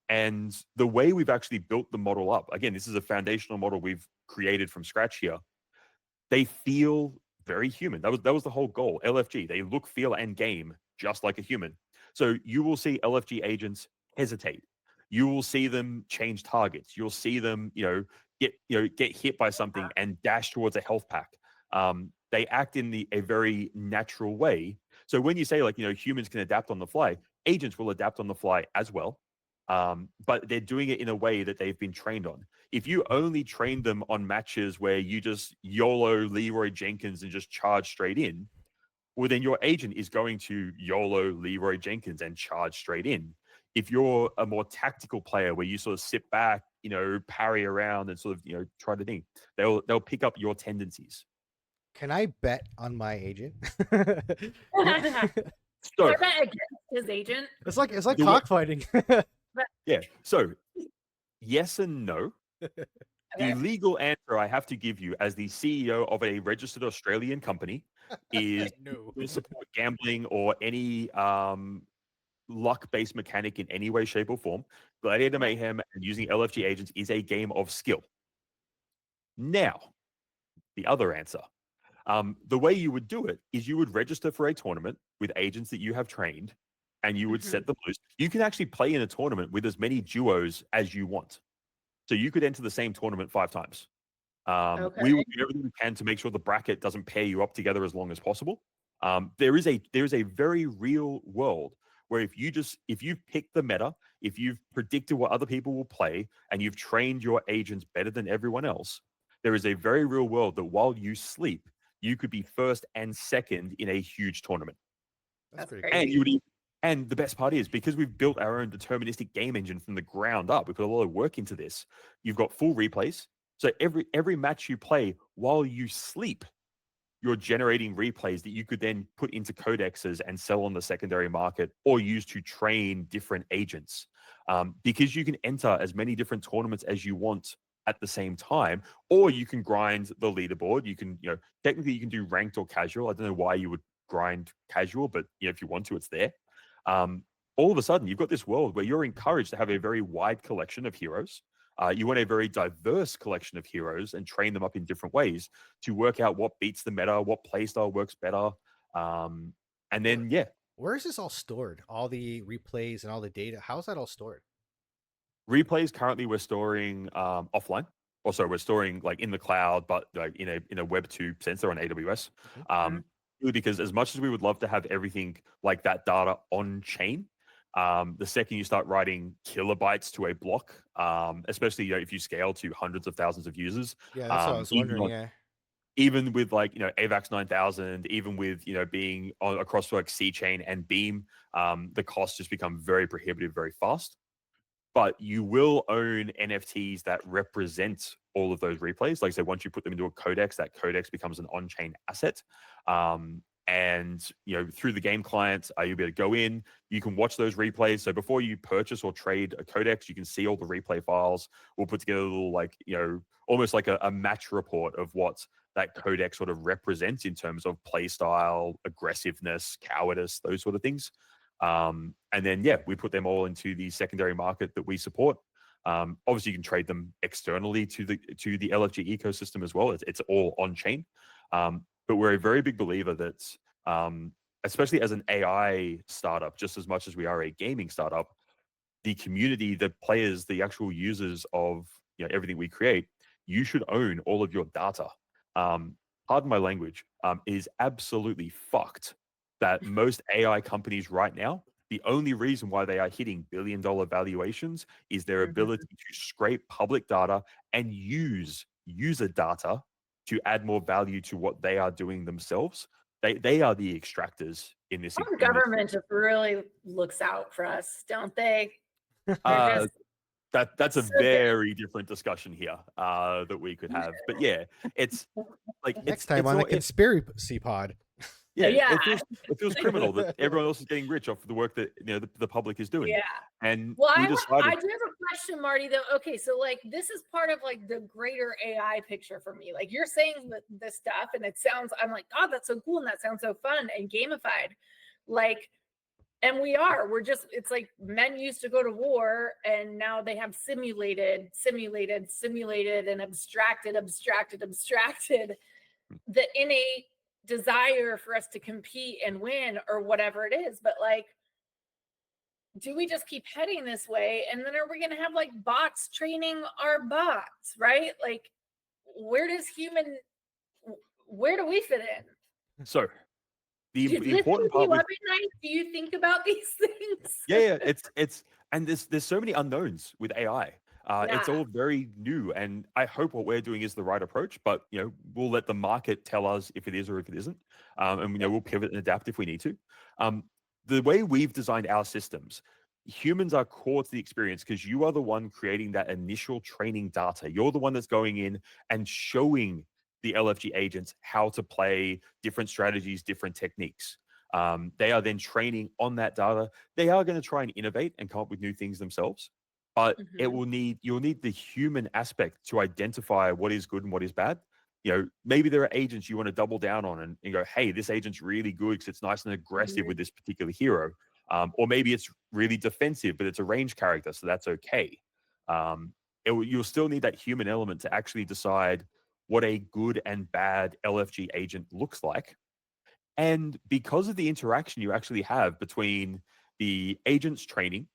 And the way we've actually built the model up, again, this is a foundational model we've created from scratch here. They feel very human. That was the whole goal. LFG, they look, feel, and game just like a human. So you will see LFG agents hesitate. You will see them change targets. You'll see them, get hit by something and dash towards a health pack. They act in a very natural way. So when you say humans can adapt on the fly, agents will adapt on the fly as well. But they're doing it in a way that they've been trained on. If you only train them on matches where you just YOLO Leroy Jenkins and just charge straight in, well, then your agent is going to YOLO Leroy Jenkins and charge straight in. If you're a more tactical player where you sort of sit back, parry around and sort of, try to think, they'll pick up your tendencies. Can I bet on my agent? So I bet against his agent. It's like cockfighting. Yeah. So yes and no. Okay. The legal answer I have to give you as the CEO of a registered Australian company is No. to support gambling or any luck-based mechanic in any way, shape, or form. Gladiator Mayhem and using LFG agents is a game of skill. Now, the other answer. The way you would do it is you would register for a tournament with agents that you have trained, and you would set them loose. You can actually play in a tournament with as many duos as you want. So you could enter the same tournament 5 times. We would do everything we can to make sure the bracket doesn't pair you up together as long as possible. There is a very real world where if you've picked the meta, if you've predicted what other people will play, and you've trained your agents better than everyone else, there is a very real world that while you sleep, you could be first and second in a huge tournament. That's pretty crazy. And the best part is, because we've built our own deterministic game engine from the ground up, we put a lot of work into this. You've got full replays. So every match you play while you sleep, you're generating replays that you could then put into codexes and sell on the secondary market, or use to train different agents. Because you can enter as many different tournaments as you want at the same time, or you can grind the leaderboard. You can, technically you can do ranked or casual. I don't know why you would grind casual, but if you want to, it's there. All of a sudden, you've got this world where you're encouraged to have a very wide collection of heroes. You want a very diverse collection of heroes and train them up in different ways to work out what beats the meta, what playstyle works better. And then, Where is this all stored? All the replays and all the data. How's that all stored? replays currently we're storing offline. Also, we're storing like in the cloud, but like in a Web 2 sensor on AWS. Because as much as we would love to have everything like that data on chain, the second you start writing kilobytes to a block, especially if you scale to hundreds of thousands of users, Yeah, that's what I was wondering. even with like AVAX 9000, even with being across like C chain and Beam, the costs just become very prohibitive very fast. But you will own NFTs that represent all of those replays. Like I said, once you put them into a codex, that codex becomes an on-chain asset. And through the game client, you'll be able to go in, you can watch those replays. So before you purchase or trade a codex, you can see all the replay files. We'll put together a little almost like a match report of what that codex sort of represents in terms of play style, aggressiveness, cowardice, those sort of things. And then we put them all into the secondary market that we support. Obviously, you can trade them externally to the LFG ecosystem as well. It's all on chain. But we're a very big believer that especially as an AI startup, just as much as we are a gaming startup, the community, the players, the actual users of everything we create, you should own all of your data. Pardon my language, is absolutely fucked that most AI companies right now, the only reason why they are hitting billion-dollar valuations is their ability to scrape public data and use user data to add more value to what they are doing themselves. They are the extractors in this. Our government just really looks out for us, don't they? They're Uh, just that's a so good. very different discussion here that we could have. But yeah, it's like Next time it's on the not, conspiracy pod. yeah, Yeah. it feels criminal that everyone else is getting rich off of the work that the public is doing. Yeah. And Well, we I decided, do have a question, Marty, though. Okay, so like this is part of like the greater AI picture for me. Like you're saying this stuff and it sounds, I'm like, God, that's so cool and that sounds so fun and gamified. Like, and we're just, it's like men used to go to war and now they have simulated and abstracted the innate desire for us to compete and win or whatever it is. But like, do we just keep heading this way? And then are we going to have like bots training our bots, right? Like, where do we fit in? so the Does this important keep you part up at night? Do you think about these things? yeah, it's and there's so many unknowns with AI. It's Yeah. all very new, and I hope what we're doing is the right approach. But we'll let the market tell us if it is or if it isn't, and we'll pivot and adapt if we need to. The way we've designed our systems, humans are core to the experience because you are the one creating that initial training data. You're the one that's going in and showing the LFG agents how to play different strategies, different techniques. They are then training on that data. They are going to try and innovate and come up with new things themselves, but you'll need the human aspect to identify what is good and what is bad. Maybe there are agents you want to double down on and go, hey, this agent's really good because it's nice and aggressive with this particular hero. Or maybe it's really defensive, but it's a range character, so that's okay. You'll still need that human element to actually decide what a good and bad LFG agent looks like. And because of the interaction you actually have between the agent's training,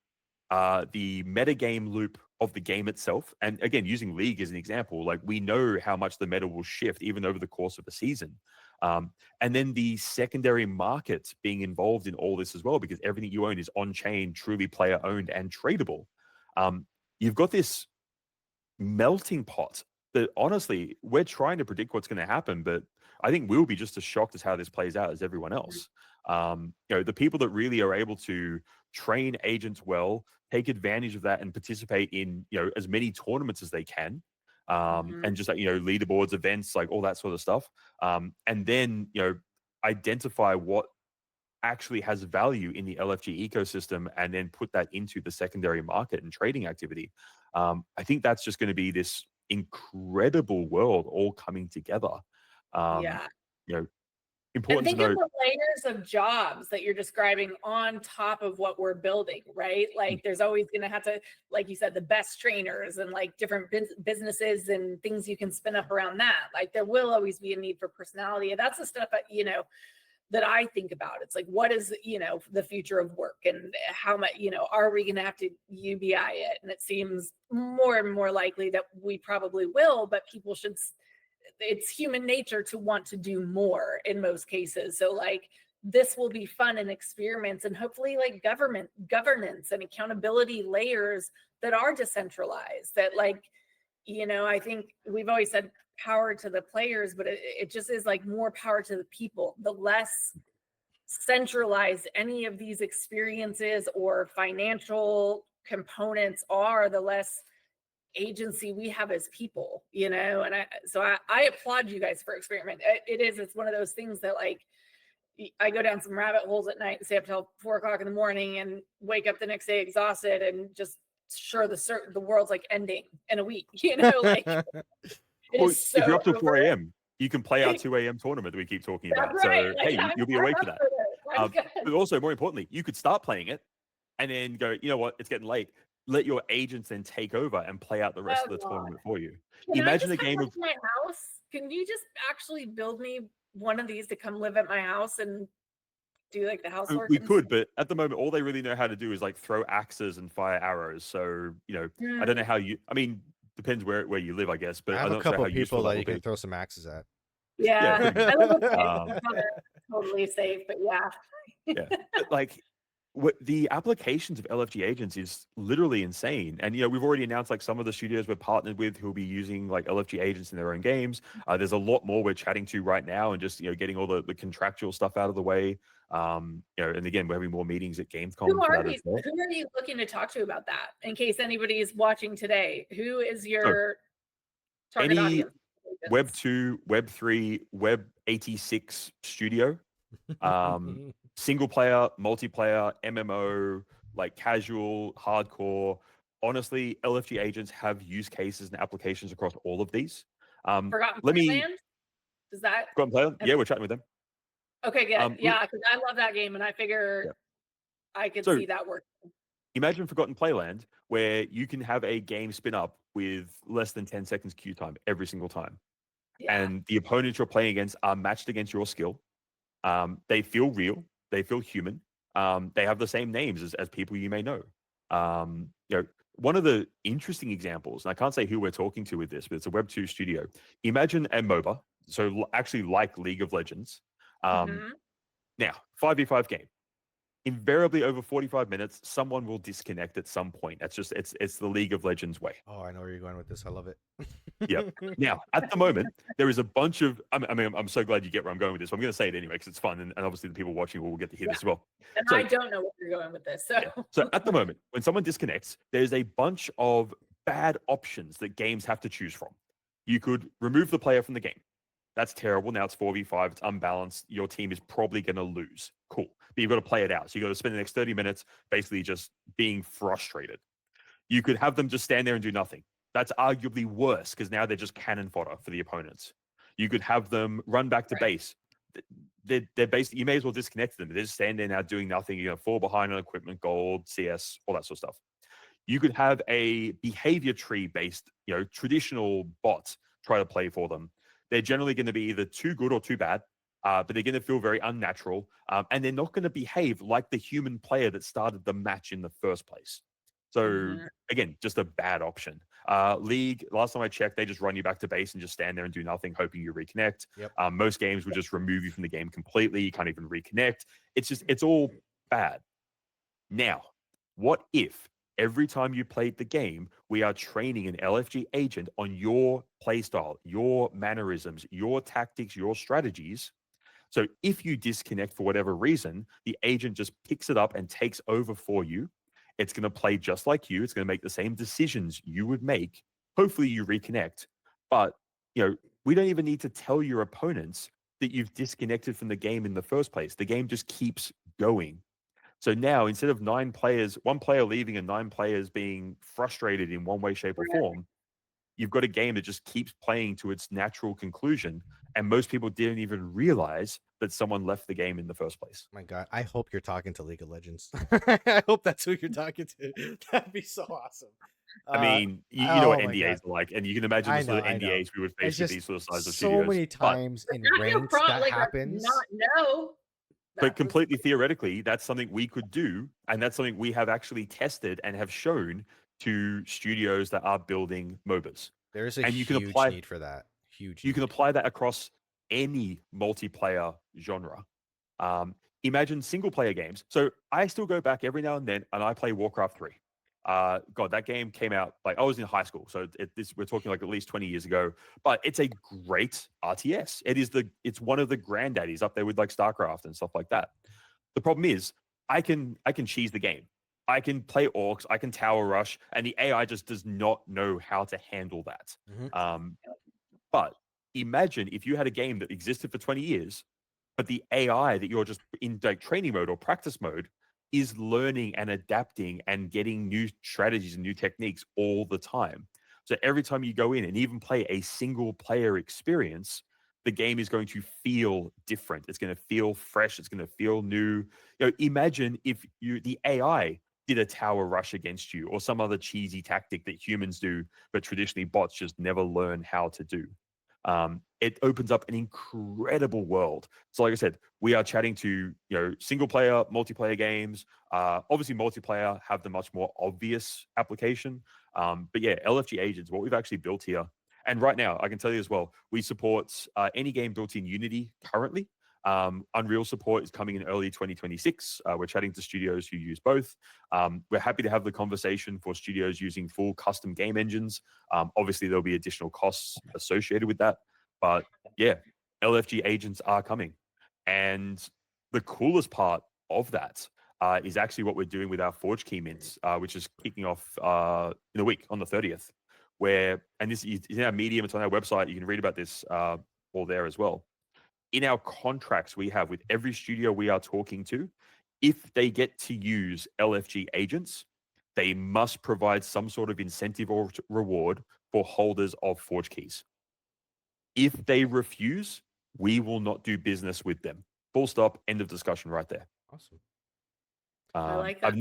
the metagame loop of the game itself, and again, using League as an example, like we know how much the meta will shift even over the course of a season. And then the secondary markets being involved in all this as well, because everything you own is on-chain, truly player-owned and tradable. You've got this melting pot that honestly, we're trying to predict what's going to happen, but I think we'll be just as shocked as how this plays out as everyone else. The people that really are able to train agents well, take advantage of that and participate in, as many tournaments as they can. And just like, leaderboards, events, like all that sort of stuff. And then, identify what actually has value in the LFG ecosystem and then put that into the secondary market and trading activity. I think that's just going to be this incredible world all coming together. Yeah. Important and think to note. of the layers of jobs that you're describing on top of what we're building, right? Like there's always going to have to, like you said, the best trainers and like different businesses and things you can spin up around that. Like there will always be a need for personality. And that's the stuff that, that I think about. It's like, what is, the future of work and how much, are we going to have to UBI it? And it seems more and more likely that we probably will, but people should, it's human nature to want to do more in most cases. So like, this will be fun and experiments and hopefully like governance and accountability layers that are decentralized that like, I think we've always said power to the players, but it just is like more power to the people. The less centralized any of these experiences or financial components are, the less agency we have as people, and I applaud you guys for experiment. It's one of those things that like I go down some rabbit holes at night and stay up till 4:00 in the morning and wake up the next day exhausted and just sure the world's like ending in a week, like Well, is so if you're up till over 4 it. a.m., you can play our 2 a.m. tournament that we keep talking about. That's right. So, Like, hey, you'll be awake for that. I'm good. But also, more importantly, you could start playing it and then go, you know what, it's getting late. Let your agents then take over and play out the rest of the tournament for you. Can Imagine I a just game have of my house? Can you just actually build me one of these to come live at my house and do like the housework? We and could, stuff? but at the moment, all they really know how to do is like throw axes and fire arrows. So, I don't know how you. I mean, depends where you live, I guess. I But have I'm a not sure couple how useful people that that will you can be. throw some axes at. Yeah, pretty much. I live with my Um, brother, totally safe, but yeah. Yeah, but like the applications of LFG agents is literally insane. And we've already announced like some of the studios we're partnered with who'll be using like LFG agents in their own games. There's a lot more we're chatting to right now, and just getting all the contractual stuff out of the way. And again, we're having more meetings at Gamescom Who for are that as these? well. Who are you looking to talk to about that? In case anybody is watching today, who is So your target any audience? Web 2, Web 3, Web 86 studio, single player, multiplayer, MMO, like casual, hardcore. Honestly, LFG agents have use cases and applications across all of these. Forgotten Let me Playland? Does that? go and play them. Yeah, we're chatting with them. Okay, good. Um, Yeah, because I love that game, and I figure Yeah. I could So see that work. imagine Forgotten Playland, where you can have a game spin up with less than 10 seconds queue time every single time. Yeah, And the opponents you're playing against are matched against your skill. They feel real. They feel human. They have the same names as people you may know. One of the interesting examples, and I can't say who we're talking to with this, but it's a Web 2 studio. Imagine a MOBA, so actually like League of Legends. Mhm. Now, 5v5 game. Invariably over 45 minutes, someone will disconnect at some point. That's just it's the League of Legends way. Oh, I know where you're going with this. I love it. Yep. Now, at the moment, there is a bunch of. I'm so glad you get where I'm going with this. I'm going to say it anyway because it's fun, and obviously the people watching will get to hear Yeah. this as well. And So- I don't know where you're going with this. So, So at the moment, when someone disconnects, there's a bunch of bad options that games have to choose from. You could remove the player from the game. That's terrible. Now it's 4v5. It's unbalanced. Your team is probably going to lose. Cool. But you've got to play it out. So you've got to spend the next 30 minutes basically just being frustrated. You could have them just stand there and do nothing. That's arguably worse because now they're just cannon fodder for the opponents. You could have them run back to base. They're basically, you may as well disconnect them. They just stand there now doing nothing, fall behind on equipment, gold, CS, all that sort of stuff. You could have a behavior tree based, traditional bot try to play for them. They're generally going to be either too good or too bad, but they're going to feel very unnatural, and they're not going to behave like the human player that started the match in the first place. So again, just a bad option. League, last time I checked, they just run you back to base and just stand there and do nothing, hoping you reconnect. Yep. Most games will just remove you from the game completely. You can't even reconnect. It's all bad. Now, what if every time you played the game, we are training an LFG agent on your playstyle, your mannerisms, your tactics, your strategies? So if you disconnect for whatever reason, the agent just picks it up and takes over for you. It's going to play just like you. It's going to make the same decisions you would make. Hopefully you reconnect. But, we don't even need to tell your opponents that you've disconnected from the game in the first place. The game just keeps going. So now, instead of 9 players, 1 player leaving and 9 players being frustrated in one way, shape, or form, you've got a game that just keeps playing to its natural conclusion. And most people didn't even realize that someone left the game in the first place. My God, I hope you're talking to League of Legends. I hope that's who you're talking to. That'd be so awesome. I mean, you know what oh my NDAs are like, and you can imagine the sort of I know. NDAs we would face It's with just these sort of size of so studios. many times in not your ranks problem, that like, happens. not know. But completely theoretically, that's something we could do, and that's something we have actually tested and have shown to studios that are building MOBAs. There's a And you can huge apply- need for that. Huge. You can need. apply that across any multiplayer genre. Imagine single player games. So I still go back every now and then and I play Warcraft 3. God, that game came out like I was in high school. So we're talking like at least 20 years ago, but it's a great RTS. It's one of the granddaddies up there with like StarCraft and stuff like that. The problem is I can cheese the game. I can play orcs, I can tower rush, and the AI just does not know how to handle that. But imagine if you had a game that existed for 20 years, but the AI that you're just in like training mode or practice mode is learning and adapting and getting new strategies and new techniques all the time. So every time you go in and even play a single player experience, the game is going to feel different. It's going to feel fresh. It's going to feel new. Imagine if the AI did a tower rush against you or some other cheesy tactic that humans do, but traditionally bots just never learn how to do. it opens up an incredible world. So like I said, we are chatting to, single player, multiplayer games. Obviously multiplayer have the much more obvious application. But yeah, LFG agents, what we've actually built here. And right now, I can tell you as well, we support any game built in Unity currently. Unreal support is coming in early 2026. We're chatting to studios who use both. We're happy to have the conversation for studios using full custom game engines. Obviously, there'll be additional costs associated with that. But yeah, LFG agents are coming. And the coolest part of that is actually what we're doing with our Forge Key mints, which is kicking off in a week on the 30th. And this is in our Medium, it's on our website. You can read about this all there as well. In our contracts we have with every studio we are talking to, if they get to use LFG agents, they must provide some sort of incentive or reward for holders of Forge Keys. If they refuse, we will not do business with them. Full stop. End of discussion right there. Awesome. I like that.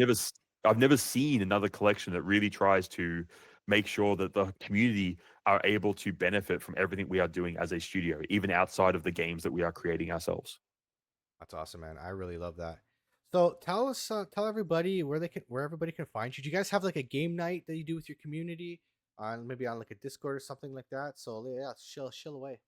I've never seen another collection that really tries to make sure that the community are able to benefit from everything we are doing as a studio, even outside of the games that we are creating ourselves. That's awesome, man. I really love that. So tell everybody where everybody can find you. Do you guys have like a game night that you do with your community maybe on like a Discord or something like that? So yeah, chill away.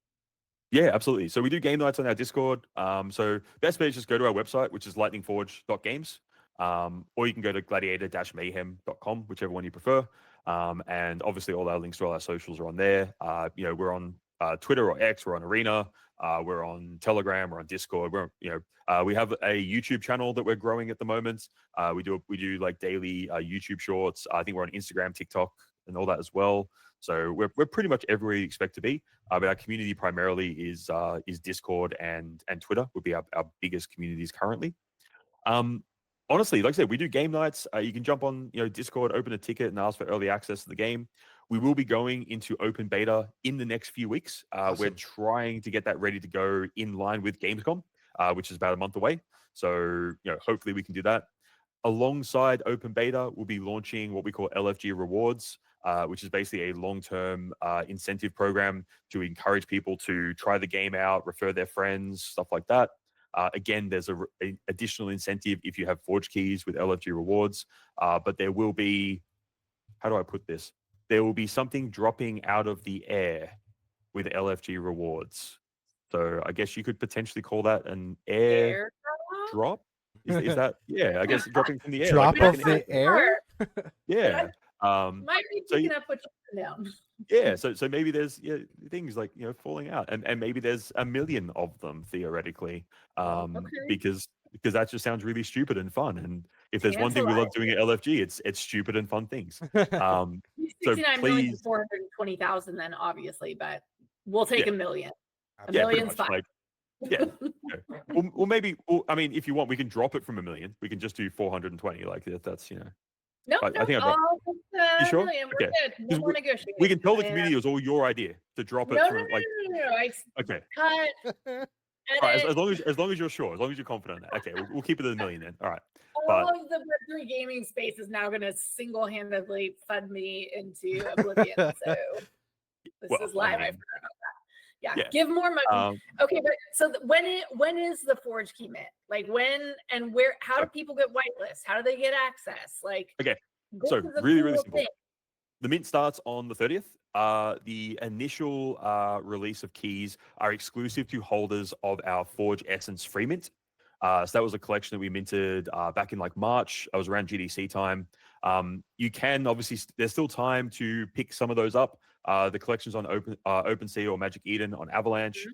Yeah, absolutely. So we do game nights on our Discord. So best bet is just go to our website, which is lightningforge.games. Or you can go to gladiator-mayhem.com, whichever one you prefer. And obviously all our links to all our socials are on there. We're on Twitter or X, we're on Arena, we're on Telegram, we're on Discord. We have a YouTube channel that we're growing at the moment. We do like daily YouTube shorts. I think we're on Instagram, TikTok, and all that as well. So we're pretty much everywhere you expect to be. But our community primarily is Discord and Twitter would be our biggest communities currently. Honestly, like I said, we do game nights. You can jump on Discord, open a ticket, and ask for early access to the game. We will be going into open beta in the next few weeks. Awesome. We're trying to get that ready to go in line with Gamescom, which is about a month away. So hopefully we can do that. Alongside open beta, we'll be launching what we call LFG Rewards, which is basically a long-term incentive program to encourage people to try the game out, refer their friends, stuff like that. Again, there's an additional incentive if you have Forge Keys with LFG Rewards, but there will be, how do I put this? There will be something dropping out of the air with LFG Rewards. So I guess you could potentially call that an air drop. Is that, yeah, I guess dropping from the air. Drop like of the air? Yeah. Might be picking up what you're down. Yeah, so maybe there's things like falling out, and maybe there's a million of them theoretically, because that just sounds really stupid and fun. And if there's one thing we love doing at LFG, it's stupid and fun things. So 69,420,000 then obviously, but we'll take a million. A million's fine. Well, maybe. Well, I mean, if you want, we can drop it from a million. We can just do 420. Like that's No, I think you sure? Okay. We can tell the community it was all your idea to drop it from okay. Cut. All right, as long as you're sure, as long as you're confident. Okay, we'll keep it at a million then. All right. All of the Web3 gaming space is now going to single-handedly fund me into oblivion. So this is live. I forgot about that. Yeah, give more money. Okay, but so when is the Forge Key mint? Like when and where? How do people get whitelist? How do they get access? Like okay, so really simple. The mint starts on the 30th. The initial release of keys are exclusive to holders of our Forge Essence free mint. So that was a collection that we minted back in like March. I was around GDC time. You can obviously, there's still time to pick some of those up. The collection's on OpenSea or Magic Eden on Avalanche.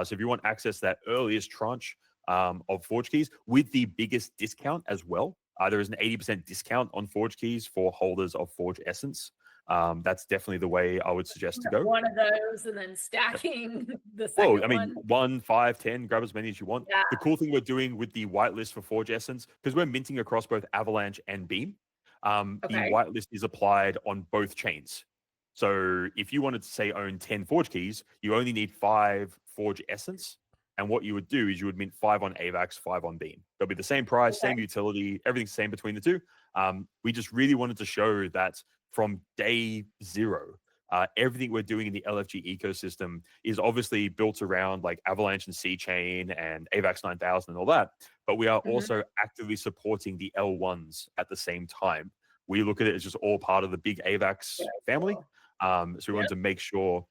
So if you want access to that earliest tranche of Forge Keys with the biggest discount as well, there is an 80% discount on Forge Keys for holders of Forge Essence. That's definitely the way I would suggest to go. One of those and then stacking the second one. I mean, 1, 5, 10, grab as many as you want. Yeah. The cool thing we're doing with the whitelist for Forge Essence, because we're minting across both Avalanche and Beam, the whitelist is applied on both chains. So if you wanted to say own 10 Forge Keys, you only need 5 Forge Essence. And what you would do is you would mint 5 on AVAX, 5 on Beam. They'll be the same price, same utility, everything's the same between the two. We just really wanted to show that from day 0, everything we're doing in the LFG ecosystem is obviously built around like Avalanche and C Chain and AVAX 9000 and all that. But we are also actively supporting the L1s at the same time. We look at it as just all part of the big AVAX family. So we want to make sure,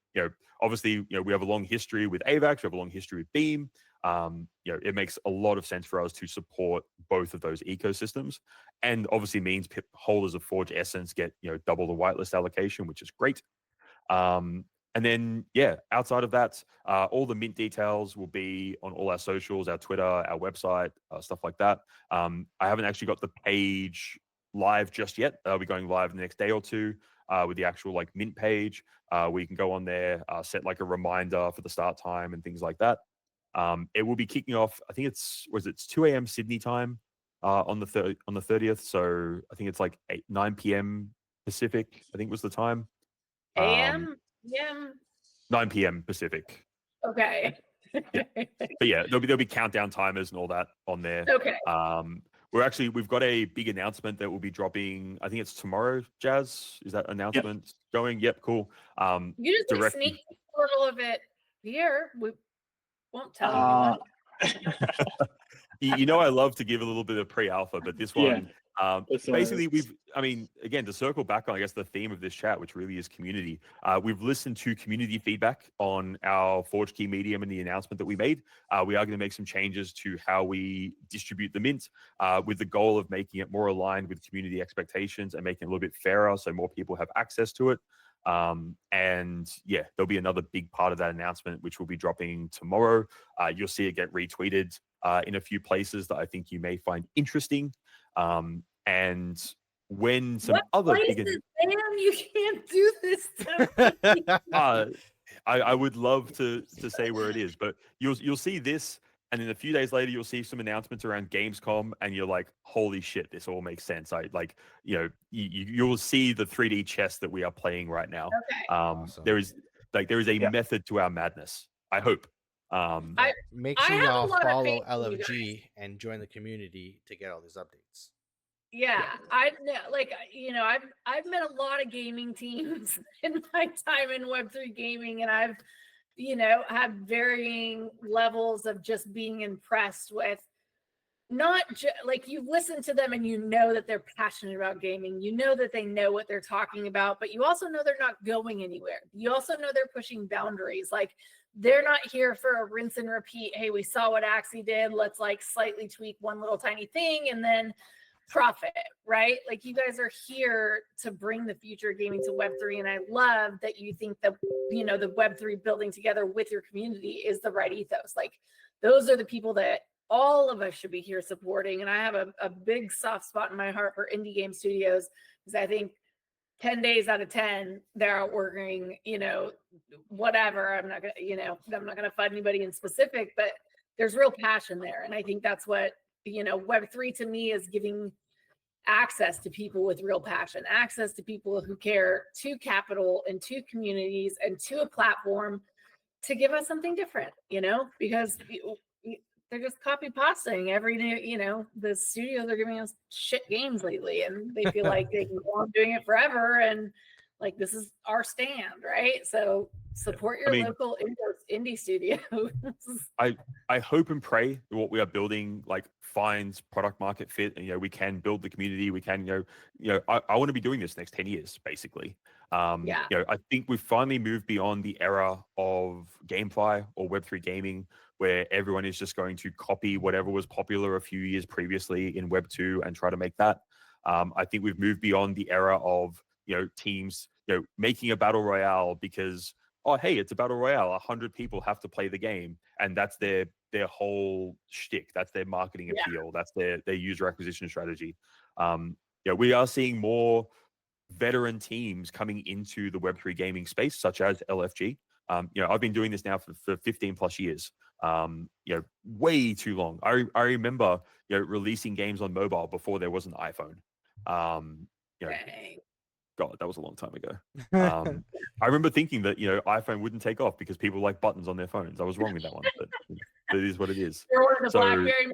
obviously, we have a long history with AVAX, we have a long history with Beam. It makes a lot of sense for us to support both of those ecosystems, and obviously means holders of Forge Essence get double the whitelist allocation, which is great. And then outside of that, all the mint details will be on all our socials, our Twitter, our website, stuff like that. I haven't actually got the page live just yet. I'll be going live the next day or two with the actual like mint page, where you can go on there, set like a reminder for the start time and things like that. It will be kicking off. I think it's 2 a.m. Sydney time on the 30th. So I think it's like 9 p.m. Pacific, I think was the time. AM? PM? 9 p.m. Pacific. Okay. But yeah, there'll be countdown timers and all that on there. Okay. We've got a big announcement that will be dropping. I think it's tomorrow. Jazz, is that announcement going? Yep, cool. You just like, sneak a little of it here. We won't tell anyone. I love to give a little bit of pre-alpha, but this one, basically, again, to circle back on, I guess, the theme of this chat, which really is community. We've listened to community feedback on our Forge Key medium and the announcement that we made. We are going to make some changes to how we distribute the mint, with the goal of making it more aligned with community expectations and making it a little bit fairer so more people have access to it. There'll be another big part of that announcement, which will be dropping tomorrow. You'll see it get retweeted in a few places that I think you may find interesting. And when some other places, damn, you can't do this to me. I would love to say where it is, but you'll see this, and then a few days later you'll see some announcements around Gamescom, and you're like, holy shit, this all makes sense. You'll see the 3D chess that we are playing right now. Okay. Awesome. There is a method to our madness, I hope. Make sure y'all follow LFG and join the community to get all these updates. Yeah, I've met a lot of gaming teams in my time in Web3 gaming, and I've had varying levels of just being impressed with not like you listen to them and you know that they're passionate about gaming, that they know what they're talking about, but you also know they're not going anywhere. You also know they're pushing boundaries. Like, they're not here for a rinse and repeat. Hey, we saw what Axie did, let's like slightly tweak one little tiny thing and then profit, right? Like, you guys are here to bring the future of gaming to Web3, and I love that you think that the Web3 building together with your community is the right ethos. Like, those are the people that all of us should be here supporting. And I have a big soft spot in my heart for indie game studios, because I think 10 days out of 10 they're out working, whatever. I'm not gonna fight anybody in specific, but there's real passion there, and I think that's what Web3 to me is giving access to people with real passion, access to people who care, to capital and to communities and to a platform to give us something different, because they're just copy pasting every new, the studios are giving us shit games lately, and they feel like they can go on doing it forever, and like, this is our stand, right? So support your local indie studio. I hope and pray that what we are building finds product market fit, and we can build the community. We can I want to be doing this next 10 years basically. I think we've finally moved beyond the era of GameFi or Web3 gaming, where everyone is just going to copy whatever was popular a few years previously in Web2 and try to make that. I think we've moved beyond the era of teams making a battle royale because, oh, hey, it's a battle royale, 100 people have to play the game, and that's their whole shtick. That's their marketing appeal. That's their user acquisition strategy. We are seeing more veteran teams coming into the Web3 gaming space, such as LFG. I've been doing this now for 15 plus years. Way too long. I remember releasing games on mobile before there was an iPhone. God, that was a long time ago. I remember thinking that iPhone wouldn't take off because people like buttons on their phones. I was wrong with that one, but it is what it is. So, BlackBerry.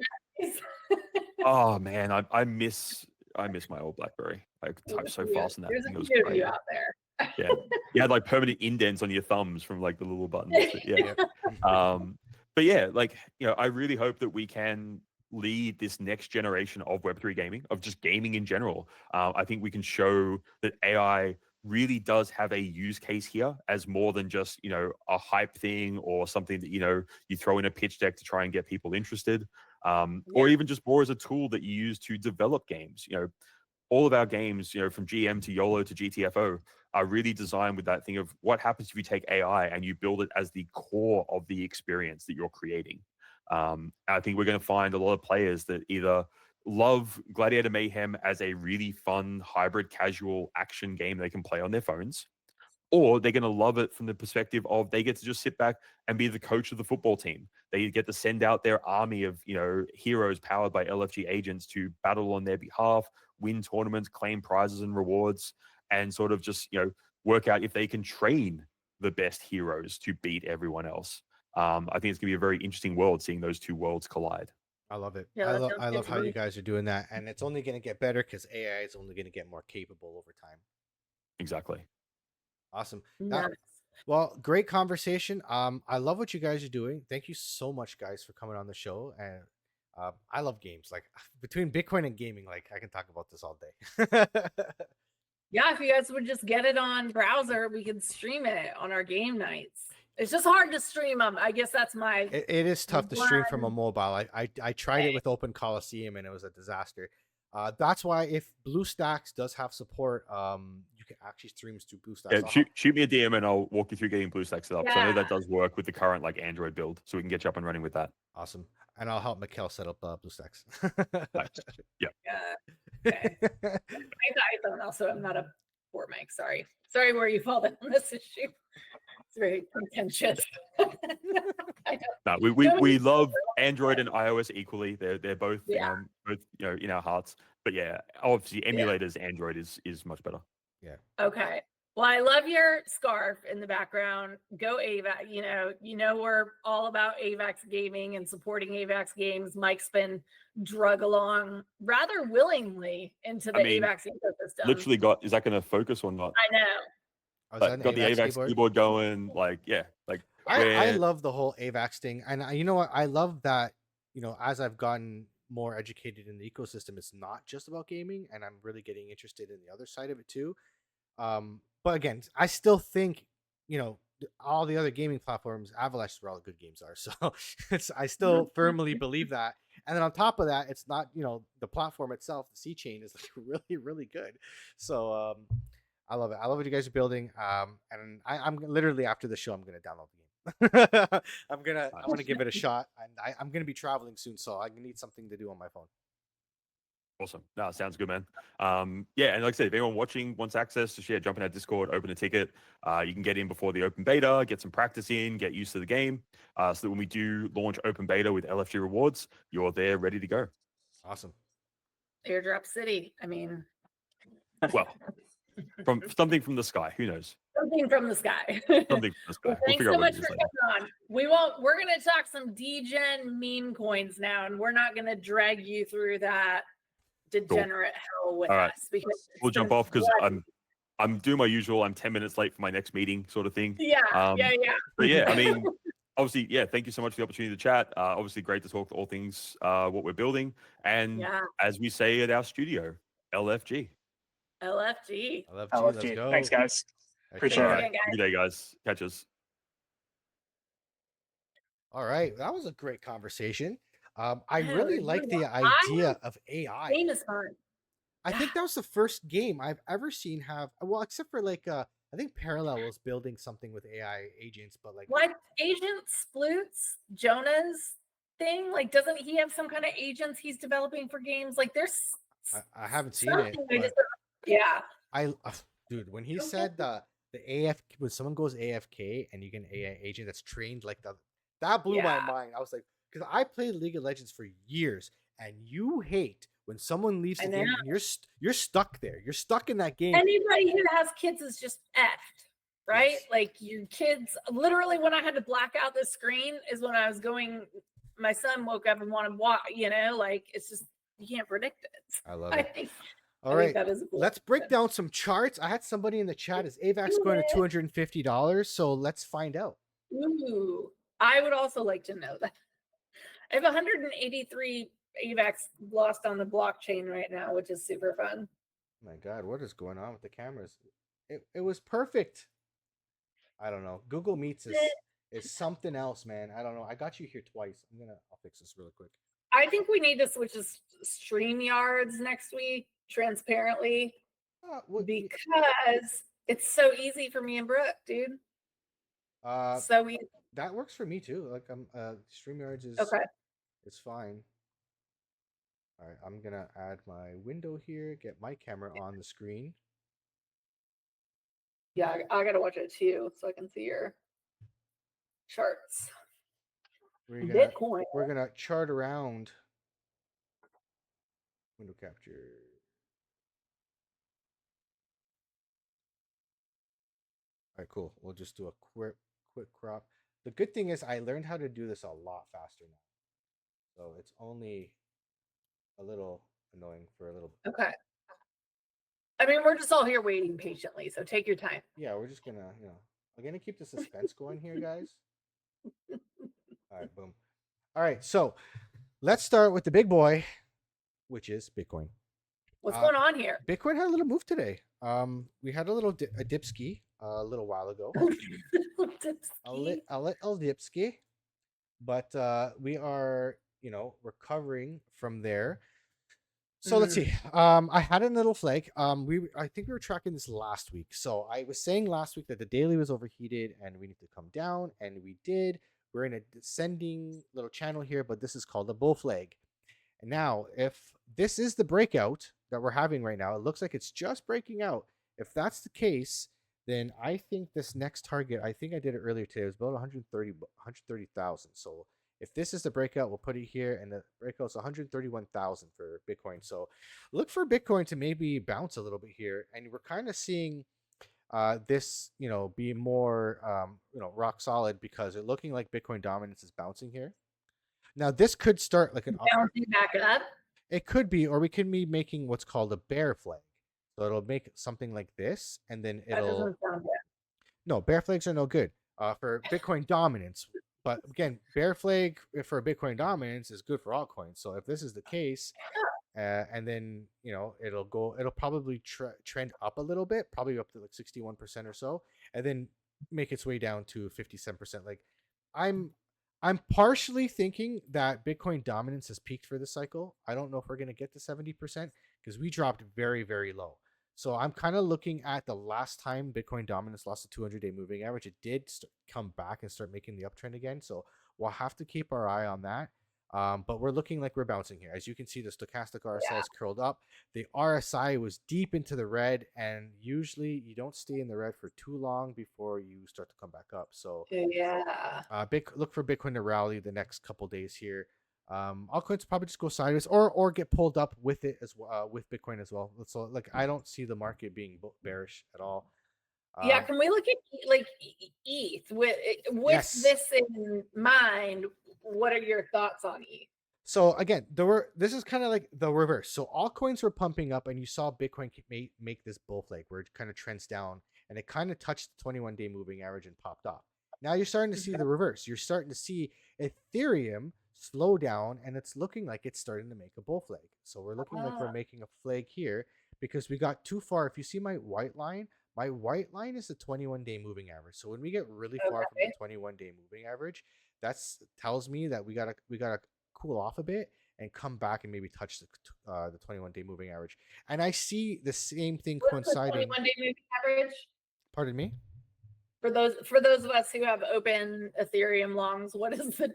Oh man, I miss my old BlackBerry. I could type so fast in that thing. It was great. Out there. Yeah, You had like permanent indents on your thumbs from like the little buttons. Yeah. But yeah, like, you know, I really hope that we can lead this next generation of Web3 gaming, of just gaming in general. I think we can show that AI really does have a use case here as more than just, you know, a hype thing or something that, you know, you throw in a pitch deck to try and get people interested, or even just more as a tool that you use to develop games. You know, all of our games, you know, from GM to YOLO to GTFO, are really designed with that thing of what happens if you take AI and you build it as the core of the experience that you're creating. I think we're going to find a lot of players that either love Gladiator Mayhem as a really fun hybrid casual action game they can play on their phones, or they're going to love it from the perspective of they get to just sit back and be the coach of the football team. They get to send out their army of, you know, heroes powered by LFG agents to battle on their behalf, win tournaments, claim prizes and rewards, and sort of just, you know, work out if they can train the best heroes to beat everyone else. I think it's going to be a very interesting world, seeing those two worlds collide. I love it. Yeah, I love how you guys are doing that, and it's only going to get better because AI is only going to get more capable over time. Exactly. Awesome. Nice. Well, great conversation. I love what you guys are doing. Thank you so much, guys, for coming on the show. And I love games. Like, between Bitcoin and gaming, like, I can talk about this all day. Yeah, if you guys would just get it on browser, we could stream it on our game nights. It's just hard to stream them. I guess that's my. It is tough to stream from a mobile. I tried it with Open Coliseum and it was a disaster. That's why if BlueStacks does have support, you can actually stream to BlueStacks. Yeah, shoot me a DM and I'll walk you through getting BlueStacks set up. So I know that Yeah. does work with the current like Android build, so we can get you up and running with that. Awesome. And I'll help Mikkel set up BlueStacks. Nice. Yeah. Okay. I iPhone also. I'm not a poor mic. Sorry, where you fall down on this issue. It's very contentious. I don't. No, we love Android and iOS equally. They're both both, you know, in our hearts. But yeah, obviously emulators Android is much better. Yeah. Okay. Well, I love your scarf in the background. Go AVAX. You know we're all about AVAX gaming and supporting AVAX games. Mike's been drug along rather willingly into the AVAX ecosystem. Literally is that going to focus or not? I know. Got the AVAX keyboard going. Like, yeah, like I love the whole AVAX thing, and you know what? I love that. You know, as I've gotten more educated in the ecosystem, it's not just about gaming, and I'm really getting interested in the other side of it too. But again, I still think, you know, all the other gaming platforms, Avalanche is where all the good games are. So I still firmly believe that. And then on top of that, it's not, you know, the platform itself, the C chain is like really, really good. So I love it. I love what you guys are building. And I'm literally after the show, I'm going to download the game. I'm going to give it a shot. And I'm going to be traveling soon, so I need something to do on my phone. Awesome. No, sounds good, man. Yeah, and like I said, if anyone watching wants access, just jump in our Discord, open a ticket. You can get in before the open beta, get some practice in, get used to the game, so that when we do launch open beta with LFG rewards, you're there ready to go. Awesome. Airdrop City. I mean, well, from something from the sky. Who knows? Something from the sky. Something from the sky. Well, thanks so much for coming on. We're going to talk some degen meme coins now, and we're not going to drag you through that degenerate hell with us, because we'll jump off because I'm doing my usual. I'm 10 minutes late for my next meeting, sort of thing. Yeah. But yeah, I mean, obviously, yeah. Thank you so much for the opportunity to chat. Obviously, great to talk all things what we're building, and as we say at our studio, LFG. LFG. Let's go. Thanks, guys. Appreciate it. Good day, guys. Catch us. All right, that was a great conversation. I really like the idea of AI. Game is fun. I think that was the first game I've ever seen have, well, except for like I think Parallel was building something with AI agents, but like what Agent Sploots, Jonah's thing? Like, doesn't he have some kind of agents he's developing for games? Like, there's I haven't seen it. Dude, when he said the AF, when someone goes AFK and you get an AI agent that's trained like that blew my mind. I was like, because I played League of Legends for years, and you hate when someone leaves the game and you're stuck there. You're stuck in that game. Anybody who has kids is just effed, right? Yes. Like, your kids, literally when I had to black out the screen is when I was going, my son woke up and wanted to walk, you know, like, it's just, you can't predict it. I love it. All I think right. that is a cool. Let's break down some charts. I had somebody in the chat. Is AVAX going to $250? So let's find out. Ooh, I would also like to know that. I have 183 AVAX lost on the blockchain right now, which is super fun. My God, what is going on with the cameras? It was perfect. I don't know. Google Meets is something else, man. I don't know. I got you here twice. I'll fix this really quick. I think we need to switch to StreamYards next week, transparently, because it's so easy for me and Brooke, dude. So easy. That works for me too. Like StreamYards is okay. It's fine. All right, I'm gonna add my window here. Get my camera on the screen. Yeah, I gotta watch it too, so I can see your charts. Bitcoin. We're gonna chart around. Window capture. All right, cool. We'll just do a quick crop. The good thing is I learned how to do this a lot faster now. So it's only a little annoying for a little bit. Okay. I mean, we're just all here waiting patiently, so take your time. Yeah, we're just gonna, I'm gonna keep the suspense going here, guys. All right, boom. All right, so let's start with the big boy, which is Bitcoin. What's going on here? Bitcoin had a little move today. We had a little dipski a little while ago. a little dipski, but we are, recovering from there. So let's see. I had a little flag. I think we were tracking this last week. So I was saying last week that the daily was overheated and we need to come down, and we did. We're in a descending little channel here, but this is called a bull flag. And now, if this is the breakout that we're having right now, it looks like it's just breaking out. If that's the case, then I think this next target, I think I did it earlier today, it was about 130,000. So if this is the breakout, we'll put it here, and the breakout's 131,000 for Bitcoin. So look for Bitcoin to maybe bounce a little bit here, and we're kind of seeing this, be more, rock solid, because it's looking like Bitcoin dominance is bouncing here. Now this could start like an bouncing back up. It could be, or we could be making what's called a bear flag. So it'll make something like this, and then it'll. That doesn't sound good. No, bear flags are no good for Bitcoin dominance. But again, bear flag for Bitcoin dominance is good for altcoins. So if this is the case, and then it'll probably trend up a little bit, probably up to like 61% or so, and then make its way down to 57%. Like I'm partially thinking that Bitcoin dominance has peaked for this cycle. I don't know if we're going to get to 70% because we dropped very, very low. So I'm kind of looking at the last time Bitcoin dominance lost a 200-day moving average. It did come back and start making the uptrend again. So we'll have to keep our eye on that. But we're looking like we're bouncing here. As you can see, the stochastic RSI is curled up. The RSI was deep into the red, and usually you don't stay in the red for too long before you start to come back up. So look for Bitcoin to rally the next couple days here. Altcoins probably just go sideways or get pulled up with it as well, with Bitcoin as well. So I don't see the market being bearish at all. Can we look at like ETH with this in mind? What are your thoughts on ETH? So again, this is kind of like the reverse. So altcoins were pumping up, and you saw Bitcoin make this bull flag where it kind of trends down, and it kind of touched the 21-day moving average and popped off. Now you're starting to see the reverse. You're starting to see Ethereum slow down, and it's looking like it's starting to make a bull flag. So we're looking like we're making a flag here because we got too far. If you see my white line is the 21-day moving average. So when we get really far from the 21-day moving average, that tells me that we gotta cool off a bit and come back and maybe touch the 21-day moving average. And I see the same thing coinciding. 21-day moving average? Pardon me? For those of us who have open Ethereum longs, what is the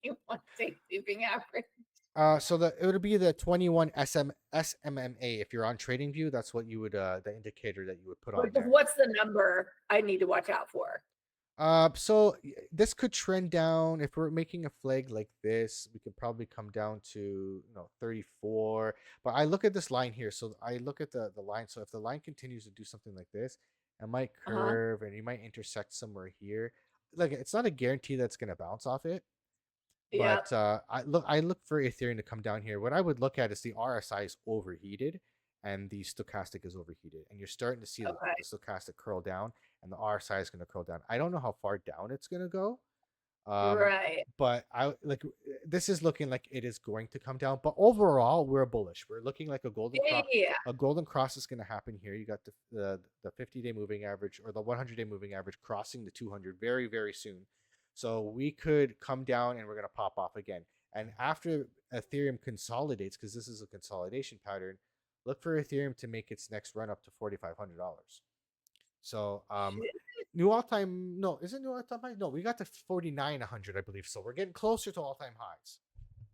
21-day moving average? So it would be the 21 SMMA. If you're on TradingView, that's what you would the indicator that you would put on there. What's the number I need to watch out for? So this could trend down. If we're making a flag like this, we could probably come down to 34. But I look at this line here. So I look at the line. So if the line continues to do something like this, it might curve and you might intersect somewhere here. Like, it's not a guarantee that's going to bounce off it. But I look for Ethereum to come down here. What I would look at is the RSI is overheated, and the stochastic is overheated, and you're starting to see the Okay. stochastic curl down, and the RSI is going to curl down. I don't know how far down it's going to go, Right. but this is looking like it is going to come down. But overall, we're bullish. We're looking like a golden cross. Yeah. A golden cross is going to happen here. You got the 50-day moving average or the 100-day moving average crossing the 200 very, very soon. So we could come down and we're going to pop off again. And after Ethereum consolidates, because this is a consolidation pattern, look for Ethereum to make its next run up to $4,500. So new all-time, no, is it new all-time high? No, we got to 4,900, I believe. So we're getting closer to all-time highs.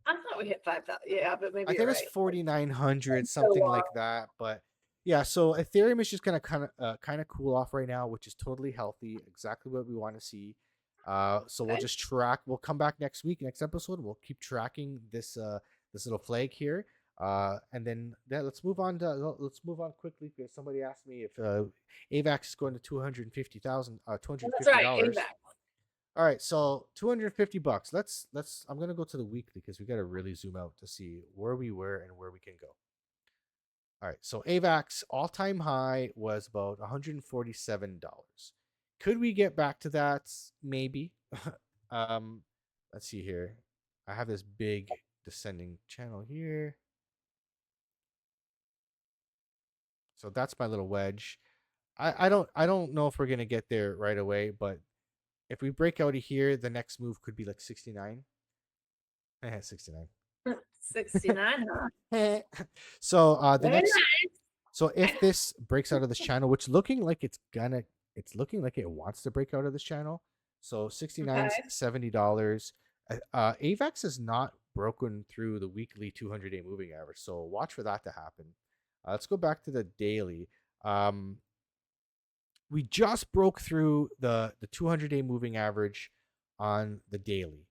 I thought we hit 5,000. Yeah, but maybe I think it's 4,900, so something long. like that. But yeah, so Ethereum is just gonna kind of cool off right now, which is totally healthy, exactly what we want to see. So we'll Okay. just track. We'll come back next week, next episode. We'll keep tracking this this little flag here. And then let's move on quickly because somebody asked me if AVAX is going to $250,000, That's right. $250. Payback. All right, so $250. Let's. I'm gonna go to the weekly because we got to really zoom out to see where we were and where we can go. All right, so AVAX all-time high was about $147. Could we get back to that? Maybe. Let's see here. I have this big descending channel here. So that's my little wedge. I don't know if we're gonna get there right away, but if we break out of here, the next move could be like 69. 69. 69, huh? So the Very next nice. so if this breaks out of this channel, which looking like it's looking like it wants to break out of this channel. So 69 Okay. $70. AVAX is not broken through the weekly 200-day moving average. So watch for that to happen. Let's go back to the daily. We just broke through the 200-day moving average on the daily.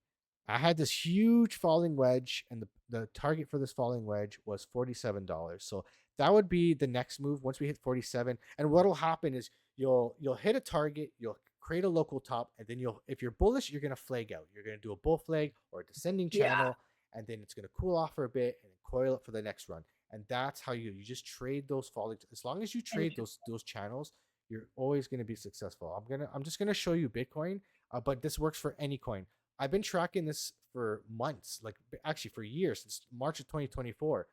I had this huge falling wedge, and the target for this falling wedge was $47. So that would be the next move once we hit 47. And what'll happen is you'll hit a target, you'll create a local top, and then if you're bullish, you're gonna flag out. You're gonna do a bull flag or a descending channel, and then it's gonna cool off for a bit and coil up for the next run. And that's how you just trade those falling. As long as you trade those channels, you're always going to be successful. I'm just gonna show you Bitcoin, but this works for any coin. I've been tracking this for months, like actually for years, since March of 2024.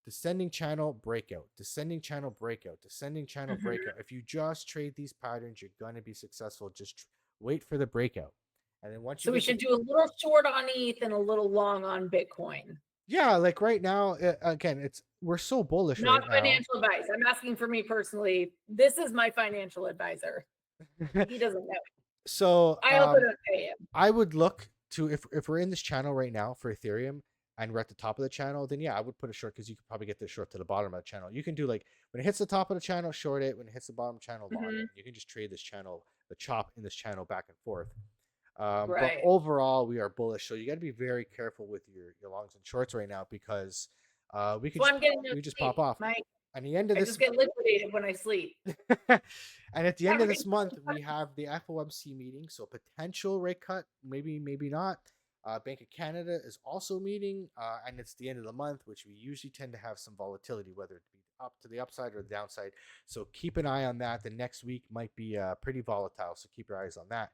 Descending channel breakout, descending channel breakout, descending channel breakout. If you just trade these patterns, you're gonna be successful. Just wait for the breakout, and then once you. So we should do a little short on ETH and a little long on Bitcoin. Yeah, like right now, again, we're so bullish. Not right financial advice. I'm asking for me personally. This is my financial advisor. He doesn't know. So I also don't pay him. I would look to if we're in this channel right now for Ethereum and we're at the top of the channel, then yeah, I would put a short because you could probably get the short to the bottom of the channel. You can do like when it hits the top of the channel, short it. When it hits the bottom channel, long it. You can just trade this channel, the chop in this channel back and forth. But overall, we are bullish. So you got to be very careful with your longs and shorts right now because we could just pop off. At the end of this, I just get liquidated when I sleep. And at the end of this month, we have the FOMC meeting. So potential rate cut, maybe not. Bank of Canada is also meeting, and it's the end of the month, which we usually tend to have some volatility, whether it be up to the upside or the downside. So keep an eye on that. The next week might be pretty volatile. So keep your eyes on that.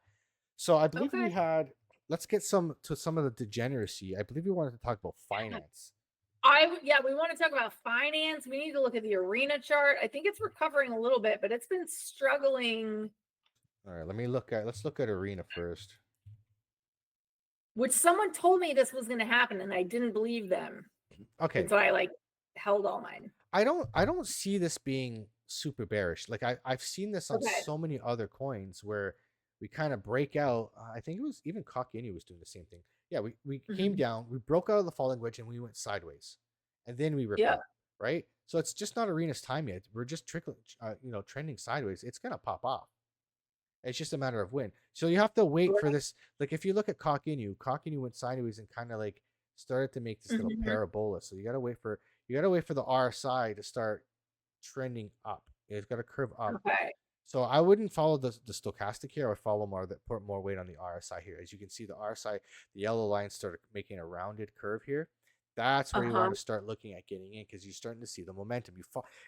So I believe we had. Let's get some of the degeneracy. I believe we wanted to talk about finance. We want to talk about finance. We need to look at the arena chart. I think it's recovering a little bit, but it's been struggling. All right, let's look at arena first. Which someone told me this was going to happen, and I didn't believe them. Okay, so I held all mine. I don't see this being super bearish. Like I've seen this on so many other coins where we kind of break out. I think it was even Kakini was doing the same thing. Yeah, we came down, we broke out of the falling wedge, and we went sideways, and then we ripped up, right? So it's just not arena's time yet. We're just trickling, trending sideways. It's gonna pop off. It's just a matter of when. So you have to wait for this. Like if you look at Kakinu went sideways and kind of like started to make this little parabola. So you gotta wait for the RSI to start trending up. It's got to curve up. Okay. So I wouldn't follow the stochastic here. I would follow put more weight on the RSI here. As you can see, the RSI, the yellow line started making a rounded curve here. That's where you Uh-huh. want to start looking at getting in, because you're starting to see the momentum.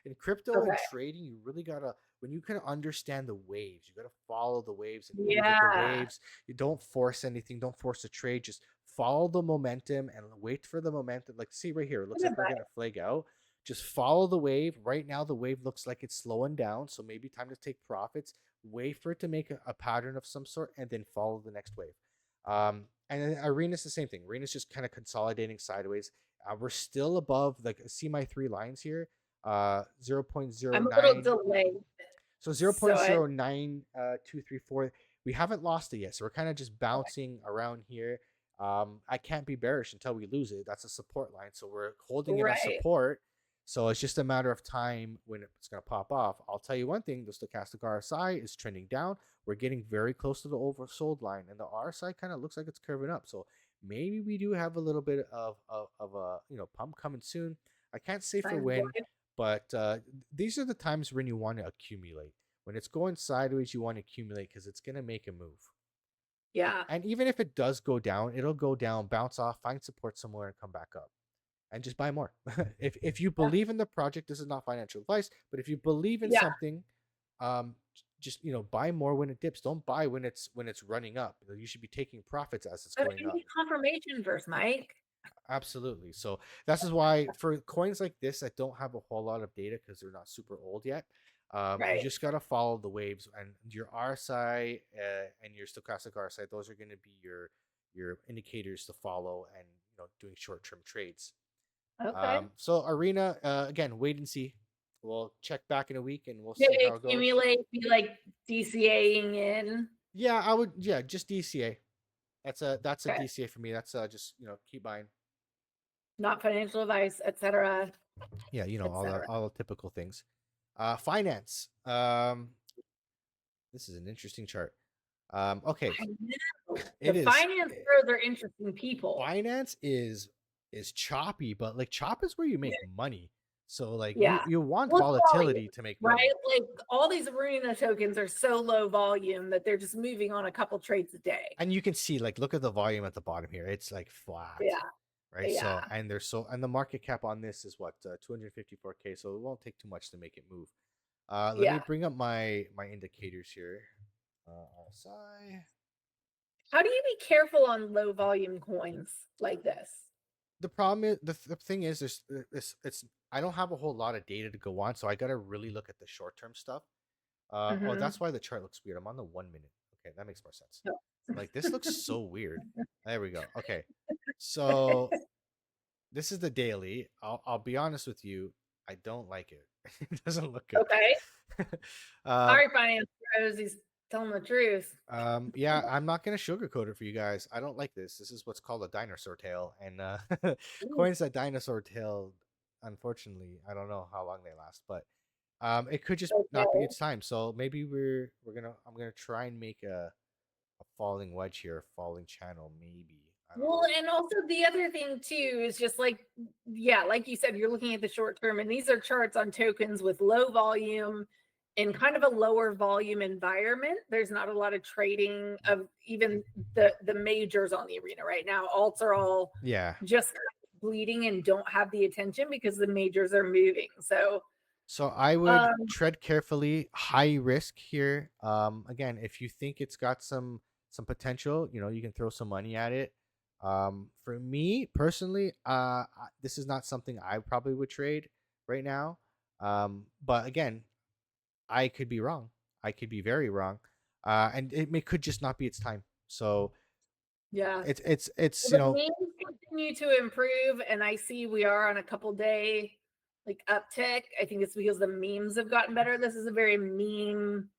In crypto and Okay. trading, you really gotta, when you can understand the waves, you gotta follow the waves and move with the Yeah. waves. You don't force anything, don't force a trade, just follow the momentum and wait for the momentum. Like, see right here, it looks Good like we're advice. gonna flag out. Just follow the wave. Right now, the wave looks like it's slowing down, so maybe time to take profits. Wait for it to make a pattern of some sort, and then follow the next wave. And then Arena's the same thing. Arena's just kind of consolidating sideways. We're still above, like, see my three lines here. I'm a little 0.09. delayed. So So I 0.09234. We haven't lost it yet. So we're kind of just bouncing around here. I can't be bearish until we lose it. That's a support line. So we're holding it as right. support. So it's just a matter of time when it's going to pop off. I'll tell you one thing, the stochastic RSI is trending down. We're getting very close to the oversold line, and the RSI kind of looks like it's curving up. So maybe we do have a little bit of a pump coming soon. I can't say for I'm when, glad. but these are the times when you want to accumulate. When it's going sideways, you want to accumulate because it's going to make a move. Yeah. And even if it does go down, it'll go down, bounce off, find support somewhere, and come back up. And just buy more. If you believe in the project, this is not financial advice, but if you believe in Yeah. something, just buy more when it dips. Don't buy when it's running up. You should be taking profits as it's But going I up. need confirmation first, Mike. Absolutely. So this is why for coins like this that don't have a whole lot of data because they're not super old yet, you Right. just gotta follow the waves, and your RSI and your stochastic RSI. Those are going to be your indicators to follow, and doing short term trades. Okay. So Arena, again, wait and see. We'll check back in a week and we'll Did see it how it goes. accumulate, be like DCAing in? Yeah, I would. Yeah, just DCA. That's a Okay. DCA for me. That's just keep buying. Not financial advice, etc. Yeah, all the etc. typical things. Finance. This is an interesting chart. Okay, I know. it The is. finance pros are interesting people. Finance is choppy, but like chop is where you make money. So like Yeah. you want Well, it's volatility volume, to make right? money. Like all these arena tokens are so low volume that they're just moving on a couple trades a day. And you can see, like, look at the volume at the bottom here. It's like flat. Yeah. Right. Yeah. So and the market cap on this is what 254K. So it won't take too much to make it move. Let me Yeah. bring up my indicators here. RSI. How do you be careful on low volume coins like this? The problem is the thing is there's it's I don't have a whole lot of data to go on, so I gotta really look at the short term stuff. Oh, Mhm. that's why the chart looks weird. I'm on the 1 minute. Okay, that makes more sense. No. Like this looks so weird. There we go. Okay, so this is the daily. I'll be honest with you. I don't like it. It doesn't look good. Okay. um, Sorry, finance pros. He's telling the truth. yeah, I'm not gonna sugarcoat it for you guys. I don't like this. This is what's called a dinosaur tail, and Ooh, coins that dinosaur tail. Unfortunately, I don't know how long they last, but it could just not be okay. its time. So maybe I'm gonna try and make a falling wedge here, a falling channel, maybe. I don't Well, know. and also the other thing too is just like, yeah, like you said, you're looking at the short term, and these are charts on tokens with low volume in kind of a lower volume environment. There's not a lot of trading of even the majors on the arena right now. Alts are all Yeah. just bleeding and don't have the attention because the majors are moving. So So I would tread carefully, high risk here. Again, if you think it's got some potential, you can throw some money at it. For me personally, this is not something I probably would trade right now. But again, I could be wrong. I could be very wrong. And could just not be its time. So yeah. it's Well, the memes continue to improve, and I see we are on a couple day like uptick. I think it's because the memes have gotten better. This is a very meme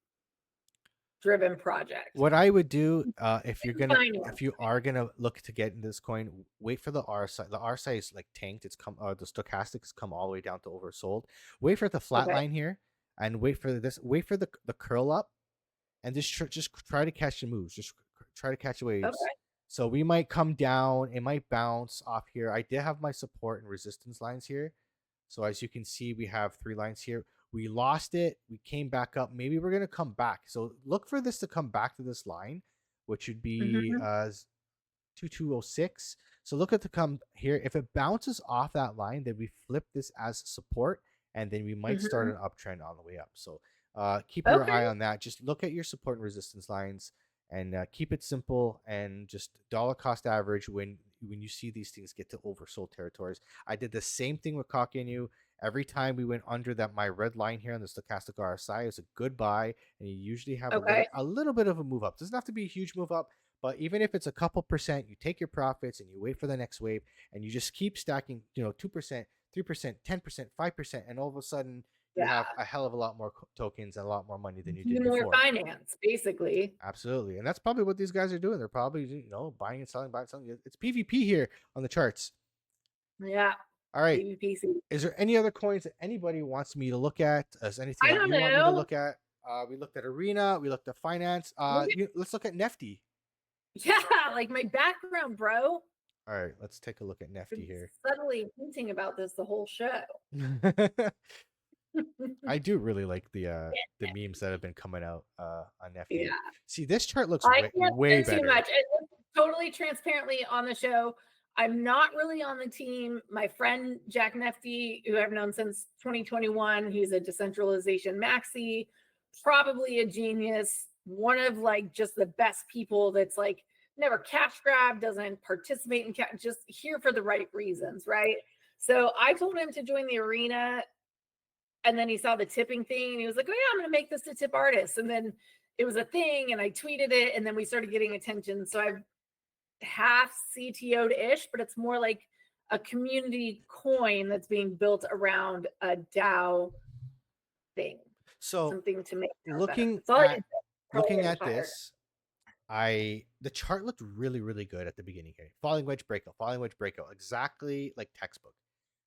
driven project. What I would do, if Finance. you are gonna look to get into this coin, wait for the RSI. The RSI is like tanked. It's come, the stochastics come all the way down to oversold. Wait for the flat Okay. line here, and wait for this. Wait for the curl up, and just try to catch the moves. Just try to catch waves. Okay. So we might come down. It might bounce off here. I did have my support and resistance lines here. So as you can see, we have 3 lines here. We lost it. We came back up. Maybe we're going to come back. So look for this to come back to this line, which would be 2206. So look at the come here. If it bounces off that line, then we flip this as support, and then we might start an uptrend on the way up. So keep your eye on that. Just look at your support and resistance lines, and keep it simple, and just dollar cost average when you see these things get to oversold territories. I did the same thing with Kakenu. Every time we went under that my red line here on the stochastic RSI, it's a good buy, and you usually have a little bit of a move up. Doesn't have to be a huge move up, but even if it's a couple percent, you take your profits and you wait for the next wave, and you just keep stacking, 2%, 3%, 10%, 5%, and all of a sudden you have a hell of a lot more tokens and a lot more money than you did before. More finance, basically. Absolutely, and that's probably what these guys are doing. They're probably buying and selling, buying and selling. It's PvP here on the charts. Yeah. All right. PvPC. Is there any other coins that anybody wants me to look at? Is anything I that don't you want me to know. look at? We looked at Arena. We looked at Finance. Let's look at Nefty. Yeah, like my background, bro. All right, let's take a look at Nefty here. Subtly hinting about this the whole show. I do really like the memes that have been coming out on Nefty. Yeah. See, this chart looks can't way say better. Too much. And totally transparently on the show, I'm not really on the team. My friend Jack Nefty, who I've known since 2021, he's a decentralization maxi, probably a genius, one of like just the best people that's like never cash grab, doesn't participate in just here for the right reasons, right? So I told him to join the arena, and then he saw the tipping thing and he was like, oh yeah, I'm gonna make this to tip artists. And then it was a thing and I tweeted it, and then we started getting attention. So I've half CTO'd ish, but it's more like a community coin that's being built around a DAO thing. So something to make looking at this, the chart looked really good at the beginning here. Falling wedge breakout, exactly like textbook.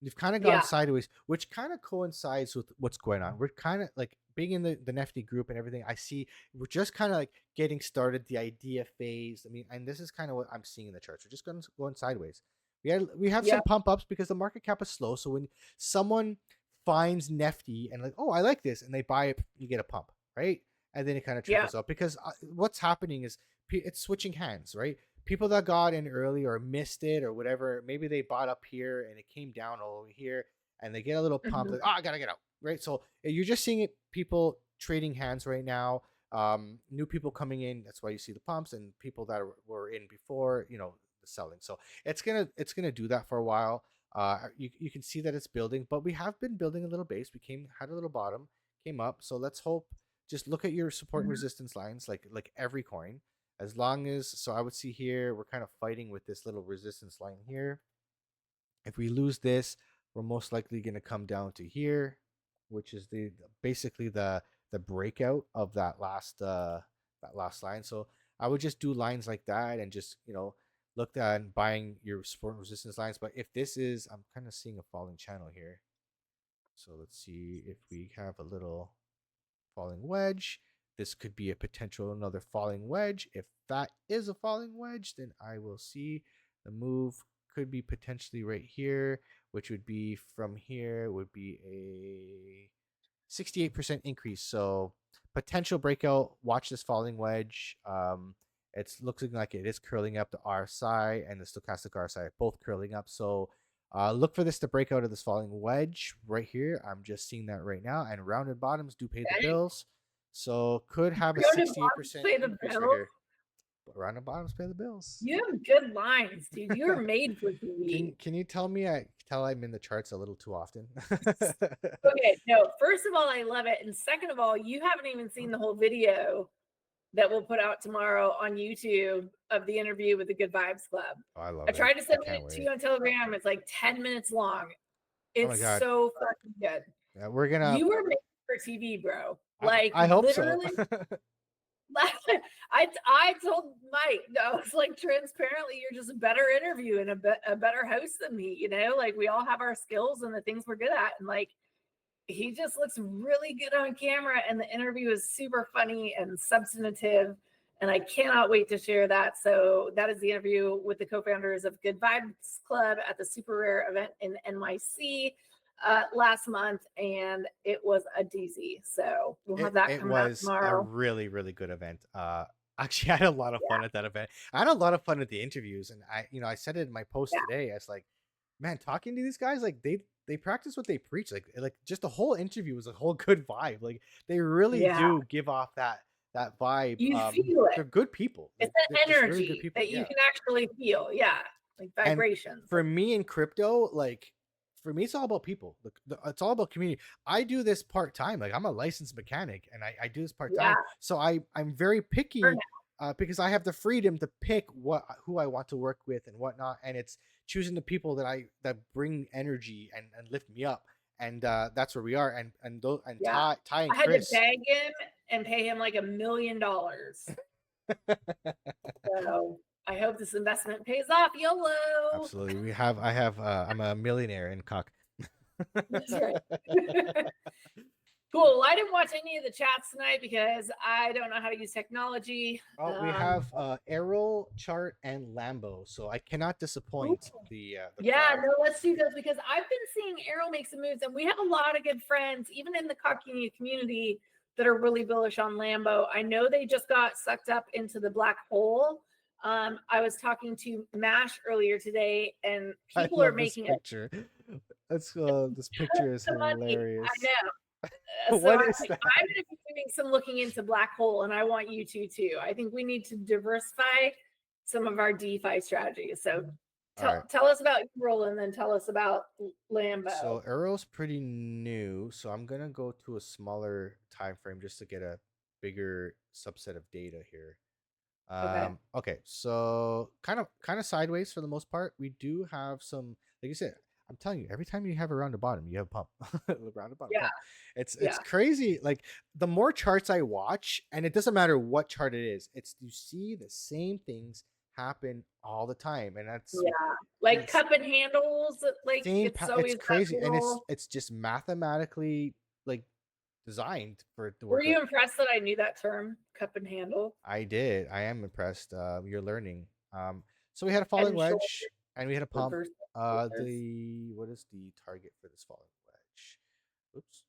You've kind of gone sideways, which kind of coincides with what's going on. We're kind of like being in the Nefty group and everything. I see we're just kind of like getting started, the idea phase. I mean, and this is kind of what I'm seeing in the charts. We're just going sideways. We have some pump ups because the market cap is slow. So when someone finds Nefty and like, oh, I like this, and they buy it, you get a pump, right? And then it kind of trickles up because what's happening is it's switching hands, right? People that got in early or missed it or whatever, maybe they bought up here and it came down all over here, and they get a little pump, like, oh, I gotta get out, right? So you're just seeing it, people trading hands right now, new people coming in. That's why you see the pumps, and people that were in before, the selling. So it's gonna do that for a while. You can see that it's building, but we have been building a little base. We had a little bottom, came up. So let's hope. Just look at your support and resistance lines, like every coin. As long as, so I would see here, we're kind of fighting with this little resistance line here. If we lose this, we're most likely going to come down to here, which is basically the breakout of that last line. So I would just do lines like that and just, look at buying your support and resistance lines. But if this is, I'm kind of seeing a falling channel here. So let's see if we have a little falling wedge. This could be a potential another falling wedge. If that is a falling wedge, then I will see the move could be potentially right here, which would be from here would be a 68% increase. So potential breakout. Watch this falling wedge. It's looking like it is curling up. The RSI and the stochastic RSI both curling up. So look for this to break out of this falling wedge right here. I'm just seeing that right now. And rounded bottoms do pay the bills. So could have a 68% increase right here. But rounded bottoms pay the bills. You have good lines, dude. You're made for TV. Can you tell me I'm in the charts a little too often? Okay, no. First of all, I love it. And second of all, you haven't even seen the whole video that we'll put out tomorrow on YouTube of the interview with the Good Vibes Club. Oh, I love it. I tried to send it to you on Telegram. It's like 10 minutes long. It's so fucking good. Yeah, You were made for TV, bro. Like, I hope literally, so. I told Mike, no, it's like transparently, you're just a better interview and a better host than me. Like we all have our skills and the things we're good at, and like he just looks really good on camera, and the interview is super funny and substantive, and I cannot wait to share that. So that is the interview with the co-founders of Good Vibes Club at the Super Rare event in NYC last month, and it was a doozy. So we'll have that coming out tomorrow. It was a really good event. Actually, I had a lot of fun at that event. I had a lot of fun at the interviews, and I said it in my post Yeah. today. I was like, man, talking to these guys, like they practice what they preach. Like just the whole interview was a whole good vibe. Like they really Yeah. do give off that vibe. You feel They're it. good people. It's They're an just really good energy people. that you Yeah. can actually feel. Yeah. Like And vibrations. for me in crypto, like for me, it's all about people. It's all about community. I do this part time. Like I'm a licensed mechanic, and I do this part Yeah. time. So I'm very picky because I have the freedom to pick who I want to work with and whatnot. And it's choosing the people that bring energy and lift me up. And that's where we are. And Yeah. Ty and I had to Chris. beg him and pay him like $1 million. So I hope this investment pays off. YOLO. Absolutely. I'm a millionaire in cock. That's right. Cool. Well, I didn't watch any of the chats tonight because I don't know how to use technology. Oh, we have Errol, Chart, and Lambo, so I cannot disappoint the Yeah, crowd. no, let's do those because I've been seeing Arrow make some moves, and we have a lot of good friends, even in the Cockney community, that are really bullish on Lambo. I know they just got sucked up into the black hole. I was talking to Mash earlier today, and people I are love this making picture. This picture is money. hilarious. I know. What So is that? I'm going to be doing some looking into black hole, and I want you to too. I think we need to diversify some of our DeFi strategies. So tell us about your role, and then tell us about Lambo. So Arrow's pretty new, so I'm gonna go to a smaller time frame just to get a bigger subset of data here. Okay, so kind of sideways for the most part. We do have some, like you said, I'm telling you, every time you have a round the bottom, you have a pump. Round the bottom Yeah. pump. It's crazy. Like the more charts I watch, and it doesn't matter what chart it is, it's you see the same things happen all the time, and that's like cup and handles. Like it's crazy, and it's just mathematically like designed for it to work. Were you impressed that I knew that term, cup and handle? I did. I am impressed. You're learning. So we had a falling wedge and we had a pump. What is the target for this falling wedge? Oops.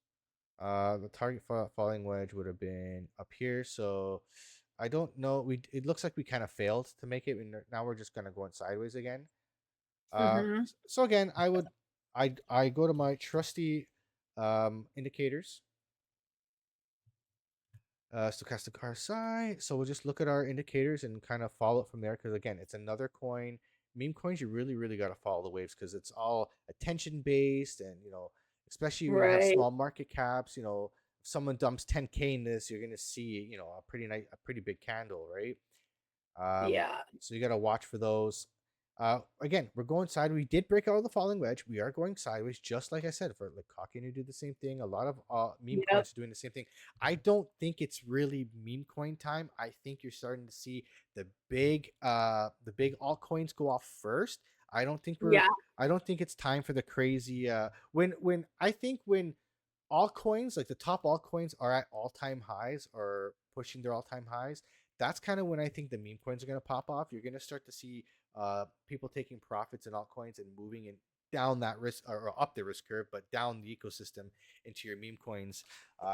The target for falling wedge would have been up here. So I don't know. It looks like we kind of failed to make it. Now we're just gonna go in sideways again. So again, I go to my trusty indicators. Stochastic RSI. So we'll just look at our indicators and kind of follow it from there. Because again, it's another coin. Meme coins, you really got to follow the waves because it's all attention based, and especially when you have small market caps. If someone dumps 10K in this, you're gonna see a pretty big candle, right? So you got to watch for those. Again, we're going sideways. We did break out of the falling wedge. We are going sideways, just like I said. For like Cocky to do the same thing. A lot of meme coins are doing the same thing. I don't think it's really meme coin time. I think you're starting to see the big altcoins go off first. I don't think it's time for the crazy. When altcoins, like the top altcoins, are at all-time highs or pushing their all-time highs, that's kind of when I think the meme coins are going to pop off. You're going to start to see people taking profits in altcoins and moving in down that risk or up the risk curve, but down the ecosystem into your meme coins.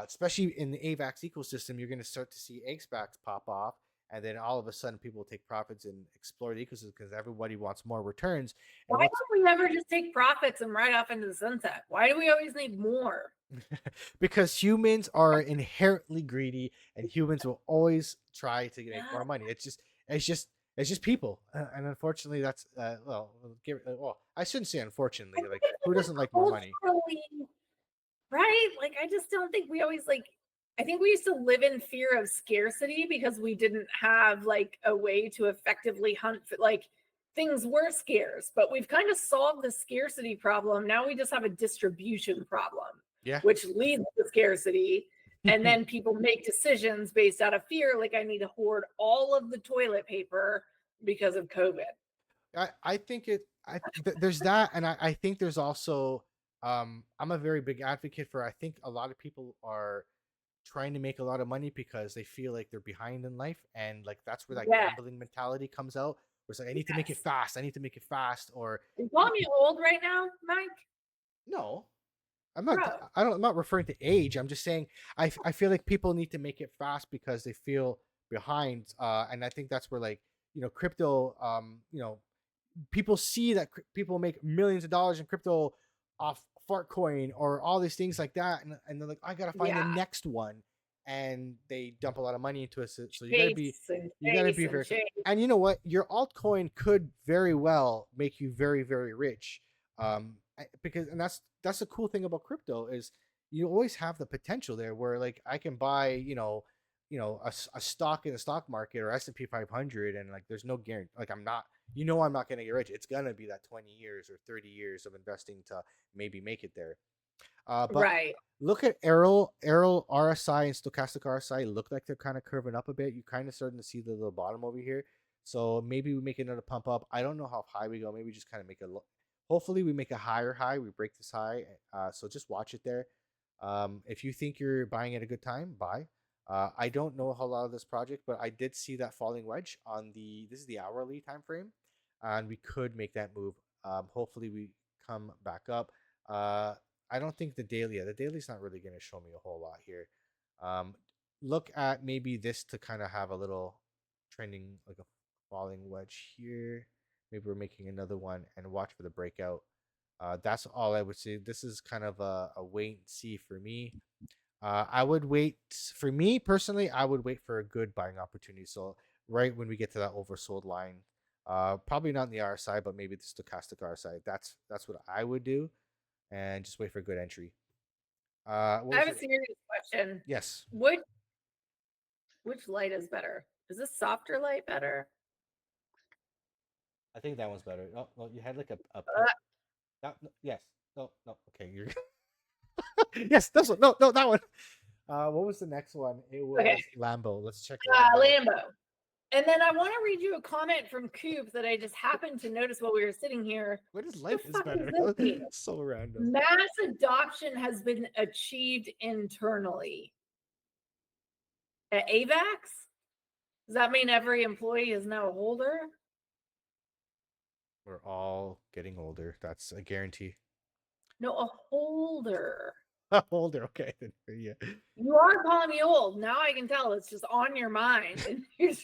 Especially in the AVAX ecosystem, you're going to start to see XBACs pop off, and then all of a sudden people will take profits and explore the ecosystem because everybody wants more returns. And why don't we ever just take profits and ride off into the sunset? Why do we always need more? Because humans are inherently greedy, and humans will always try to make more money. It's just people, and unfortunately, that's I shouldn't say unfortunately. Like, who doesn't like more money? Right? Like, I just don't think we always like. I think we used to live in fear of scarcity because we didn't have like a way to effectively hunt for, like, things were scarce, but we've kind of solved the scarcity problem. Now we just have a distribution problem, which leads to scarcity. And then people make decisions based out of fear, like I need to hoard all of the toilet paper because of COVID. I think there's that, and I think there's also I'm a very big advocate for. I think a lot of people are trying to make a lot of money because they feel like they're behind in life, and like that's where that gambling mentality comes out. Where it's like, I need to make it fast. I need to make it fast. Or you call me old right now, Mike? No, I'm not. I'm not referring to age. I'm just saying I feel like people need to make it fast because they feel behind. And I think that's where like crypto, people see that people make millions of dollars in crypto off fart coin or all these things like that, and they're like, I gotta find the Yeah. next one, and they dump a lot of money into it. So you Chase and gotta chase be and very. chase. And you know what? Your altcoin could very well make you very very rich, because and that's the cool thing about crypto is you always have the potential there where like I can buy a stock in the stock market or S&P 500, and like there's no guarantee, like I'm not going to get rich. It's going to be that 20 years or 30 years of investing to maybe make it there. But Right. look at Arrow RSI and Stochastic RSI look like they're kind of curving up a bit. You kind of starting to see the little bottom over here. So maybe we make another pump up. I don't know how high we go. Maybe we just kind of make hopefully we make a higher high. We break this high. So just watch it there. If you think you're buying at a good time, buy. I don't know a lot of this project, but I did see that falling wedge on this is the hourly time frame, and we could make that move. Hopefully we come back up. I don't think the daily's not really going to show me a whole lot here. Um, Look at maybe this to kind of have a little trending like a falling wedge here. Maybe we're making another one and watch for the breakout. That's all I would say. This is kind of a wait and see for me. I would wait for me personally. I would wait for a good buying opportunity. So right when we get to that oversold line, probably not in the RSI, but maybe the stochastic RSI. That's what I would do, and just wait for a good entry. I have a serious question. Yes. Which light is better? Is this softer light better? I think that one's better. Oh, well, you had like a no, yes. No, okay, you're yes, that's one. No, that one. What was the next one? It was Okay. Lambo. Let's check Lambo. And then I want to read you a comment from Coop that I just happened to notice while we were sitting here. What is life is better? So random. Mass adoption has been achieved internally. At AVAX? Does that mean every employee is now a holder? We're all getting older. That's a guarantee. No, a holder. Older, okay. Yeah. You are calling me old. Now I can tell it's just on your mind. And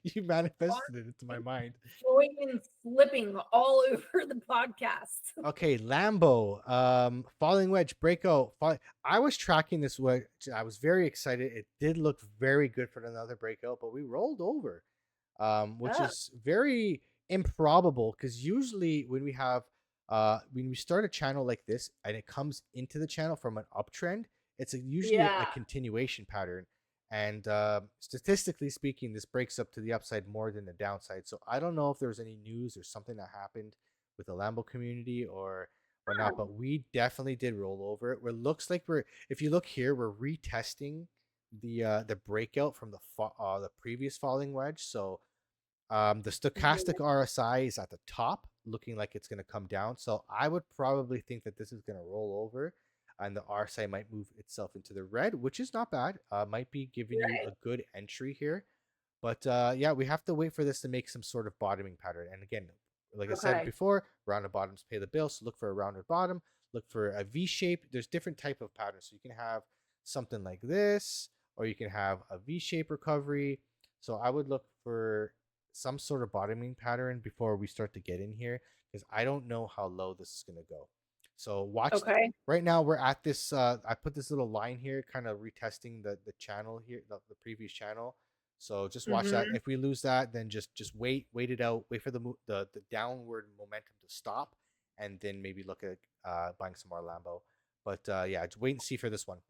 You manifested it into my mind. going and slipping all over the podcast. Okay, Lambo, falling wedge breakout. I was tracking this wedge. I was very excited. It did look very good for another breakout, but we rolled over, which is very improbable because usually when we start a channel like this and it comes into the channel from an uptrend, it's usually a continuation pattern. And statistically speaking, this breaks up to the upside more than the downside. So I don't know if there was any news or something that happened with the Lambo community or not, but we definitely did roll over it. Where it looks like if you look here, we're retesting the breakout from the previous falling wedge. So the stochastic RSI is at the top, looking like it's going to come down. So I would probably think that this is going to roll over, and the RSI might move itself into the red, which is not bad. Might be giving you a good entry here. But yeah, we have to wait for this to make some sort of bottoming pattern. And again, like I said before, rounded bottoms pay the bill. So look for a rounded bottom. Look for a V shape. There's different type of patterns. So you can have something like this, or you can have a V shape recovery. So I would look for some sort of bottoming pattern before we start to get in here, because I don't know how low this is going to go. So watch. Right now we're at this. I put this little line here, kind of retesting the channel here, the previous channel. So just watch that. If we lose that, then just wait it out. Wait for the downward momentum to stop, and then maybe look at buying some more Lambo. But yeah, just wait and see for this one.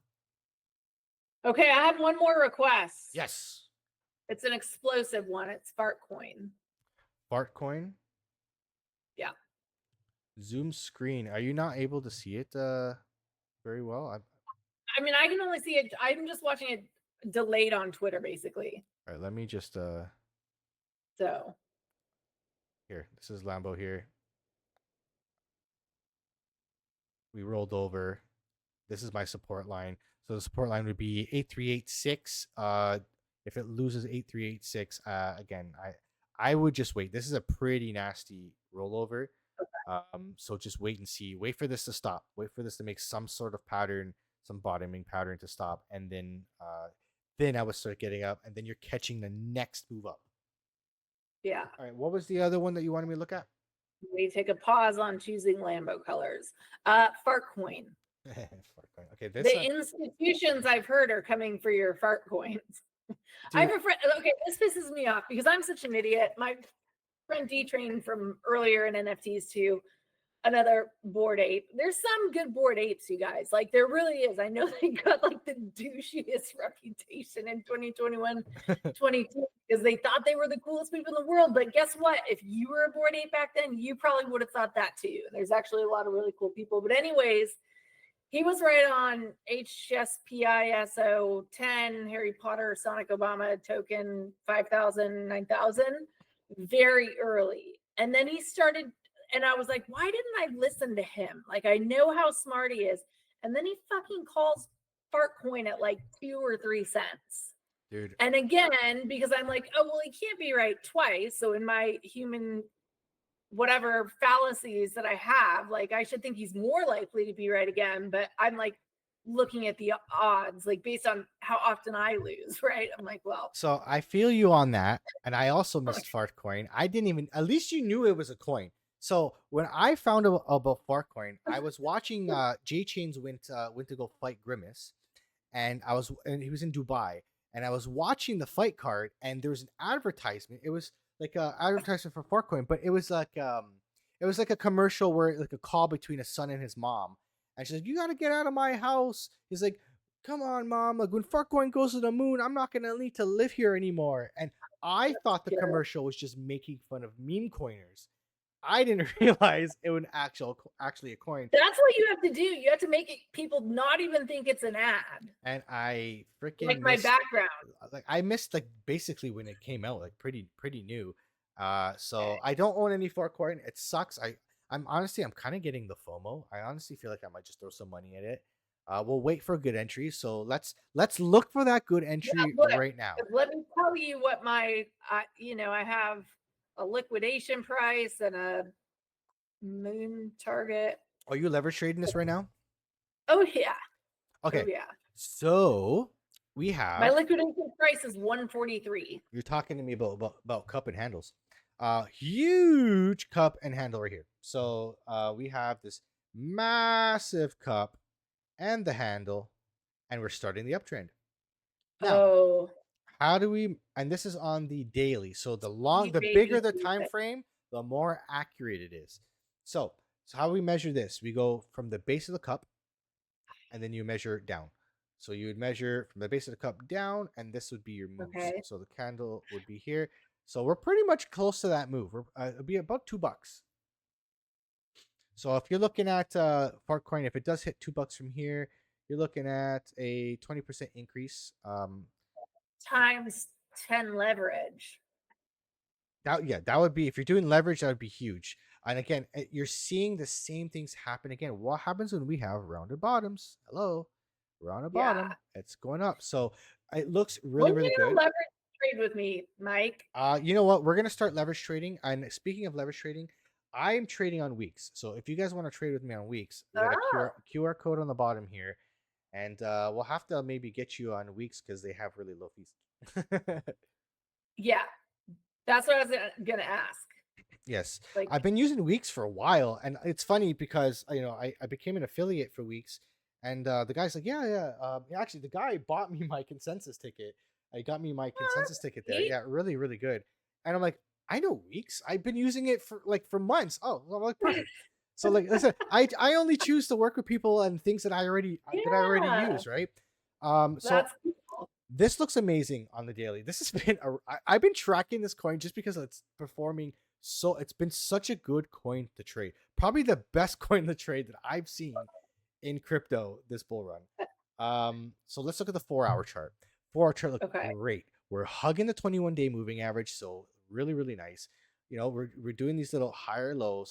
Okay, I have one more request. Yes. It's an explosive one. It's Fartcoin. Fartcoin? Yeah. Zoom screen. Are you not able to see it very well? I mean, I can only see it. I'm just watching it delayed on Twitter, basically. All right, let me just So here. This is Lambo here. We rolled over. This is my support line. So the support line would be 8386. If it loses 8386, again, I would just wait. This is a pretty nasty rollover. So just wait and see. Wait for this to stop. Wait for this to make some sort of pattern, some bottoming pattern to stop, and then then I would start getting up, and then you're catching the next move up. Yeah. All right, what was the other one that you wanted me to look at? We take a pause on choosing Lambo colors. Fart coin. Okay, The this institutions I've heard are coming for your fart coins. I have a friend. Okay, this pisses me off because I'm such an idiot. My friend D-Train from earlier in NFTs too, another Bored Ape. There's some good Bored Apes, you guys. Like there really is. I know they got like the douchiest reputation in 2021, 22 because they thought they were the coolest people in the world. But guess what? If you were a Bored Ape back then, you probably would have thought that too. There's actually a lot of really cool people. But anyways, he was right on HSPISO 10, Harry Potter, Sonic Obama, token 5,000, 9,000, very early. And then he started, and I was like, why didn't I listen to him? Like, I know how smart he is. And then he fucking calls Fartcoin at like 2 or 3 cents. Dude. And again, because I'm like, oh, well, he can't be right twice. So in my human whatever fallacies that I have, like I should think he's more likely to be right again, but I'm like looking at the odds, like based on how often I lose, right? I'm like, well. So I feel you on that, and I also missed Fartcoin. I didn't even. At least you knew it was a coin. So when I found out about Fartcoin, I was watching J Chains went to go fight Grimace, and he was in Dubai, and I was watching the fight card, and there was an advertisement. It was like a advertisement for Fartcoin, but it was like a commercial where like a call between a son and his mom, and she's like, "You got to get out of my house." He's like, "Come on, mom. Like when Fartcoin goes to the moon, I'm not gonna need to live here anymore." And I thought the commercial was just making fun of meme coiners. I didn't realize it was actually a coin. That's what you have to do. You have to make it people not even think it's an ad. And I freaking like my background. Like I missed like basically when it came out, like pretty new. So I don't own any Fartcoin. It sucks. I'm honestly kind of getting the FOMO. I honestly feel like I might just throw some money at it. We'll wait for a good entry. So let's look for that good entry right now. Let me tell you what my I have a liquidation price and a moon target. Are you leverage trading this right now? Oh yeah. Okay. Oh, yeah. So we have my liquidation price is 143. You're talking to me about cup and handles. Huge cup and handle right here. So we have this massive cup and the handle, and we're starting the uptrend. Now, how do we? And this is on the daily. So the bigger the time frame, the more accurate it is. So how do we measure this? We go from the base of the cup, and then you measure down. So you would measure from the base of the cup down, and this would be your moves. Okay. So the candle would be here. So we're pretty much close to that move. It'll be about $2. So if you're looking at Fartcoin, if it does hit $2 from here, you're looking at a 20% increase. Times 10 leverage. That would be, if you're doing leverage, that would be huge. And again, you're seeing the same things happen again. What happens when we have rounded bottoms? Hello, rounded bottom. It's going up. So it looks really good. Leverage trade with me, Mike. You know what? We're gonna start leverage trading. And speaking of leverage trading, I'm trading on weeks. So if you guys want to trade with me on weeks, we got a QR code on the bottom here, and we'll have to maybe get you on weeks because they have really low fees. Yeah, that's what I was gonna ask. Yes, I've been using Weeks for a while, and it's funny because I became an affiliate for Weeks, and the guy's like, actually the guy bought me my consensus ticket. He got me my consensus ticket there. Yeah, really, really good. And I'm like, I know Weeks. I've been using it for months. Oh, I'm like, perfect. So like listen, I only choose to work with people and things that I already use, right? So cool. This looks amazing on the daily. This has been I've been tracking this coin just because it's performing. So it's been such a good coin to trade. Probably the best coin to trade that I've seen in crypto this bull run. So let's look at the 4-hour chart. 4-hour chart looks great. We're hugging the 21-day moving average, so really, really nice. We're doing these little higher low,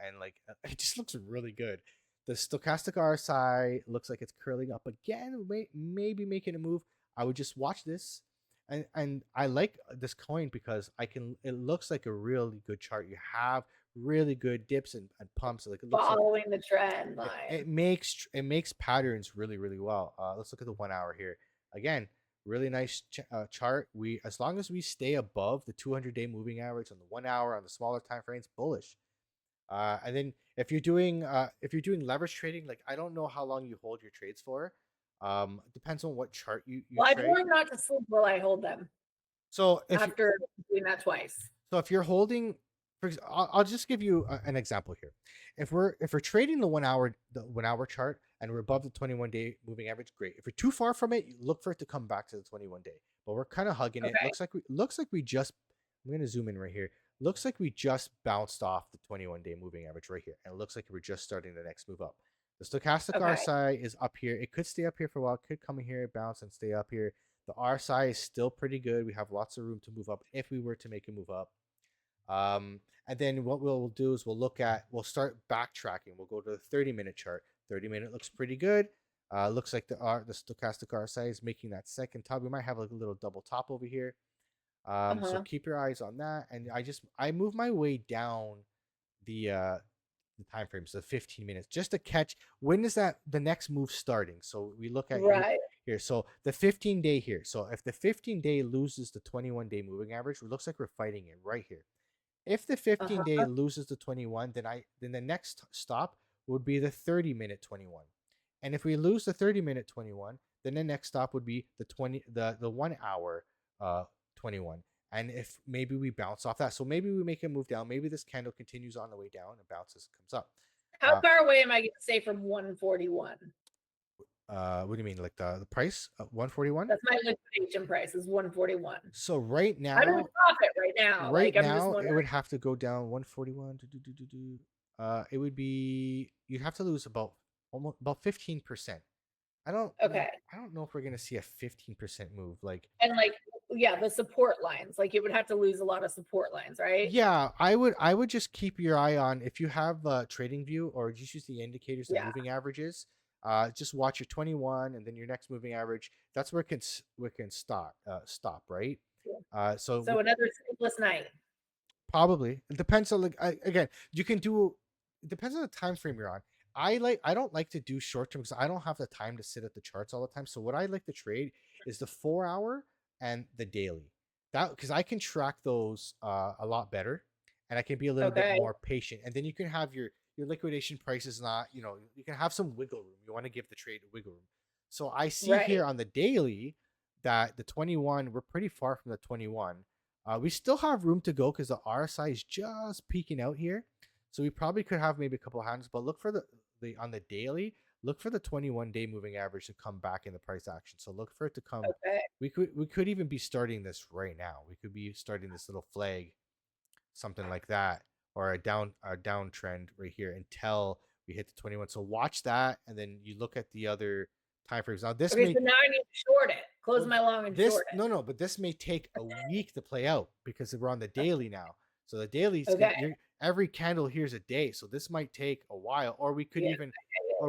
and like it just looks really good. The stochastic RSI looks like it's curling up again, maybe making a move. I would just watch this. And I like this coin because it looks like a really good chart. You have really good dips and pumps. Like it looks following the trend line. It makes patterns really, really well. Let's look at the 1 hour here. Again, really nice chart. We, as long as we stay above the 200-day moving average on the 1 hour on the smaller time frames, bullish. And then if you're doing leverage trading, like I don't know how long you hold your trades for. Depends on what chart you Well, I trade. learned not to sleep while I hold them So after doing that twice. So if you're holding, I'll just give you an example here. If we're trading the 1 hour chart and we're above the 21-day moving average, great. If we're too far from it, you look for it to come back to the 21-day. But we're kind of hugging it. Looks like we just. I'm gonna zoom in right here. Looks like we just bounced off the 21-day moving average right here, and it looks like we're just starting the next move up. The stochastic RSI is up here. It could stay up here for a while. It could come in here, bounce, and stay up here. The RSI is still pretty good. We have lots of room to move up if we were to make a move up. And then what we'll do is we'll start backtracking. We'll go to the 30-minute chart. 30-minute looks pretty good. Looks like the stochastic RSI is making that second top. We might have like a little double top over here. So keep your eyes on that. And I move my way down the time frames, the 15 minutes, just to catch when is that the next move starting. So we look at here. So the 15-day here. So if the 15-day loses the 21-day moving average, it looks like we're fighting it right here. If the 15-day loses the 21, then the next stop would be the 30-minute 21. And if we lose the 30-minute 21, then the next stop would be the 1 hour 21. And if maybe we bounce off that, so maybe we make a move down. Maybe this candle continues on the way down and bounces, comes up. How far away am I going to say from 141? What do you mean, like the price? 141? That's my liquidation price is 141. So right now, I'm in profit right now. Right now, it would have to go down 141. It would be, you'd have to lose about 15%. I don't know if we're gonna see a 15% move. The support lines. Like it would have to lose a lot of support lines, right? Yeah, I would just keep your eye on, if you have trading view or just use the indicators, the moving averages. Just watch your 21 and then your next moving average. That's where it can stop, right? Yeah. So another sleepless night. Probably. It depends on, again, you can do, it depends on the time frame you're on. I don't like to do short term because I don't have the time to sit at the charts all the time. So what I like to trade is the 4 hour and the daily. That, because I can track those a lot better, and I can be a little bit more patient. And then you can have your liquidation price is not, you can have some wiggle room. You want to give the trade a wiggle room. So I see here on the daily that the 21, we're pretty far from the 21. We still have room to go because the RSI is just peeking out here. So we probably could have maybe a couple of hands, but look for the on the daily, look for the 21-day moving average to come back in the price action. So look for it to come. We could even be starting this right now. We could be starting this little flag, something like that, or a downtrend right here until we hit the 21. So watch that, and then you look at the other time frames. Now this so now I need to short it. Close my long and short it. No, but this may take a week to play out because we're on the daily now. So the daily, every candle here is a day. So this might take a while, or we could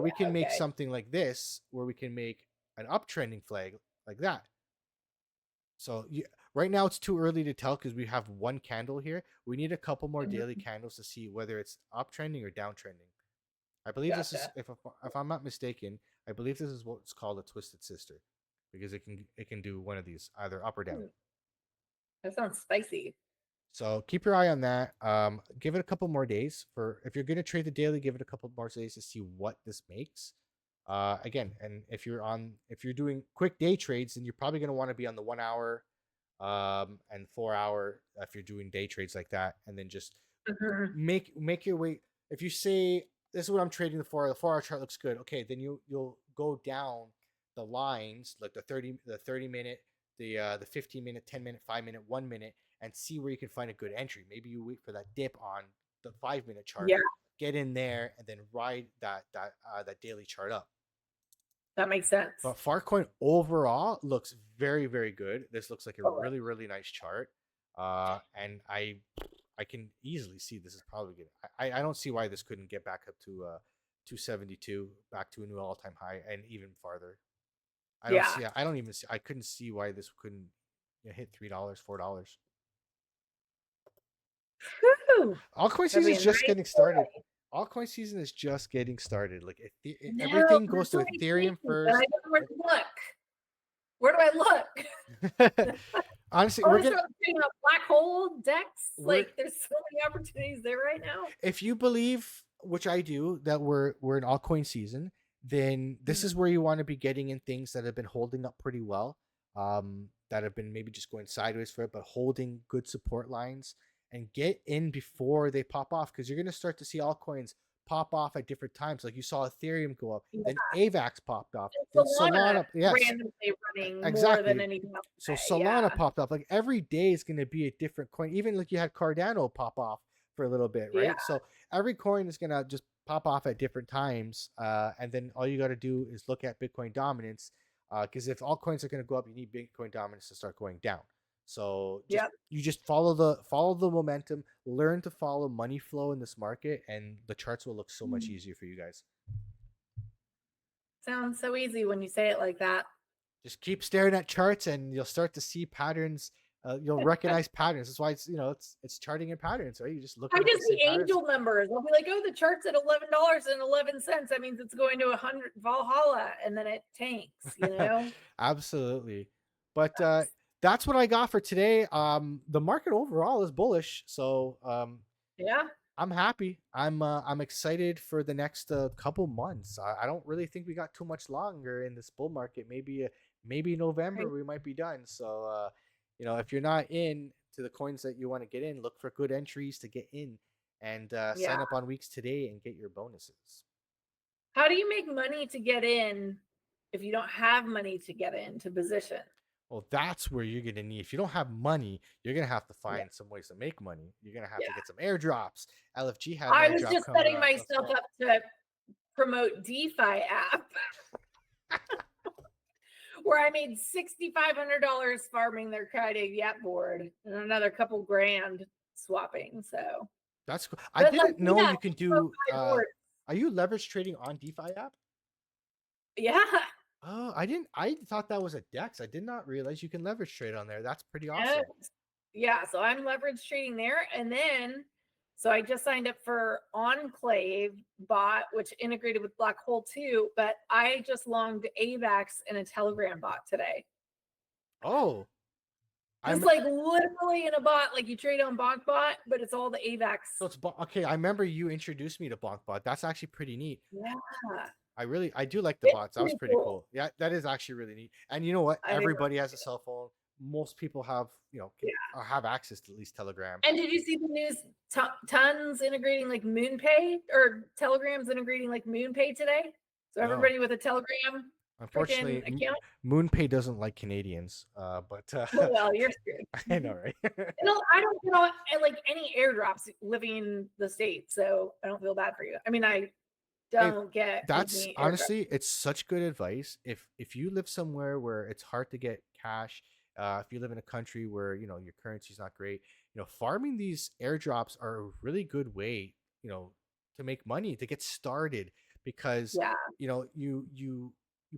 we can make something like this where we can make an uptrending flag like that. So right now it's too early to tell because we have one candle here. We need a couple more daily candles to see whether it's uptrending or downtrending. I believe this is, if I'm not mistaken, I believe this is what's called a twisted sister, because it can do one of these, either up or down. That sounds spicy. So keep your eye on that. Give it a couple more days. If you're going to trade the daily, give it a couple more days to see what this makes. Again, and if you're doing quick day trades, then you're probably going to want to be on the 1 hour and 4 hour if you're doing day trades like that, and then just make your way. If you say, this is what I'm trading the 4 hour chart looks good, okay, then you'll go down the lines, like the 30 minute, the 15 minute, 10 minute, 5 minute, 1 minute, and see where you can find a good entry. Maybe you wait for that dip on the 5 minute chart, get in there, and then ride that daily chart up. That makes sense. But Farcoin overall looks very, very good. This looks like a really, really nice chart. And I can easily see this is probably good. I don't see why this couldn't get back up to 272, back to a new all-time high, and even farther. I couldn't see why this couldn't hit $3, $4. Altcoin season is just getting started. Altcoin season is just getting started. Like everything goes to Ethereum first. I don't know where to look. Where do I look? Honestly, Oh, we're they're gonna doing a black hole decks. we're Like, there's so many opportunities there right now. if you believe, which I do, that we're in altcoin season, then this is where you want to be getting in things that have been holding up pretty well, that have been maybe just going sideways for it, but holding good support lines, and get in before they pop off, because you're going to start to see altcoins pop off at different times. Like you saw Ethereum go up, Yeah. then AVAX popped off, And then Solana, yes, randomly running more than exactly. anything else. So today, Solana popped up. Like every day is going to be a different coin. Even like you had Cardano pop off for a little bit, right? Yeah. So every coin is going to just pop off at different times. And then all you got to do is look at Bitcoin dominance. Because if all coins are going to go up, you need Bitcoin dominance to start going down. So you just follow the momentum, learn to follow money flow in this market, and the charts will look so much easier for you guys. Sounds so easy when you say it like that. Just keep staring at charts, and you'll start to see patterns. You'll recognize patterns. That's why it's charting in patterns, right? You just look. I at just the see angel numbers. I'll be like, oh, the chart's at $11.11. That means it's going to 100 Valhalla, and then it tanks. You know. Absolutely, but that's what I got for today. The market overall is bullish, so yeah. I'm happy. I'm excited for the next couple months. I don't really think we got too much longer in this bull market. Maybe November we might be done. So if you're not in to the coins that you want to get in, look for good entries to get in, and sign up on weeks today and get your bonuses. How do you make money to get in if you don't have money to get into position? Well, that's where you're going to need. If you don't have money, you're going to have to find some ways to make money. You're going to have to get some airdrops. LFG had I an was airdrop just coming setting up. myself up to promote DeFi app where I made $6,500 farming their Friday Yap board and another couple grand swapping. So that's cool. I didn't know you can do. Are you leverage trading on DeFi app? Yeah. Oh, I didn't. I thought that was a DEX. I did not realize you can leverage trade on there. That's pretty awesome. Yeah. So I'm leverage trading there, and then so I just signed up for Enclave bot, which integrated with Black Hole too. But I just longed AVAX in a Telegram bot today. Oh, it's like literally in a bot, like you trade on BonkBot, but it's all the AVAX. So it's okay. I remember you introduced me to BonkBot. That's actually pretty neat. Yeah. I do like the bots. That was pretty cool. Yeah, that is actually really neat. And you know what? Everybody has a cell phone. Most people have, have access to at least Telegram. And did you see the news? Tons integrating like MoonPay, or Telegram's integrating like MoonPay today. So everybody with a Telegram. Unfortunately, MoonPay doesn't like Canadians. But well, you're screwed. I know, right? I don't like any airdrops living in the States, so I don't feel bad for you. I mean, I don't get. That's honestly, it's such good advice. If you live somewhere where it's hard to get cash, if you live in a country where your currency is not great, farming these airdrops are a really good way, to make money, to get started, because you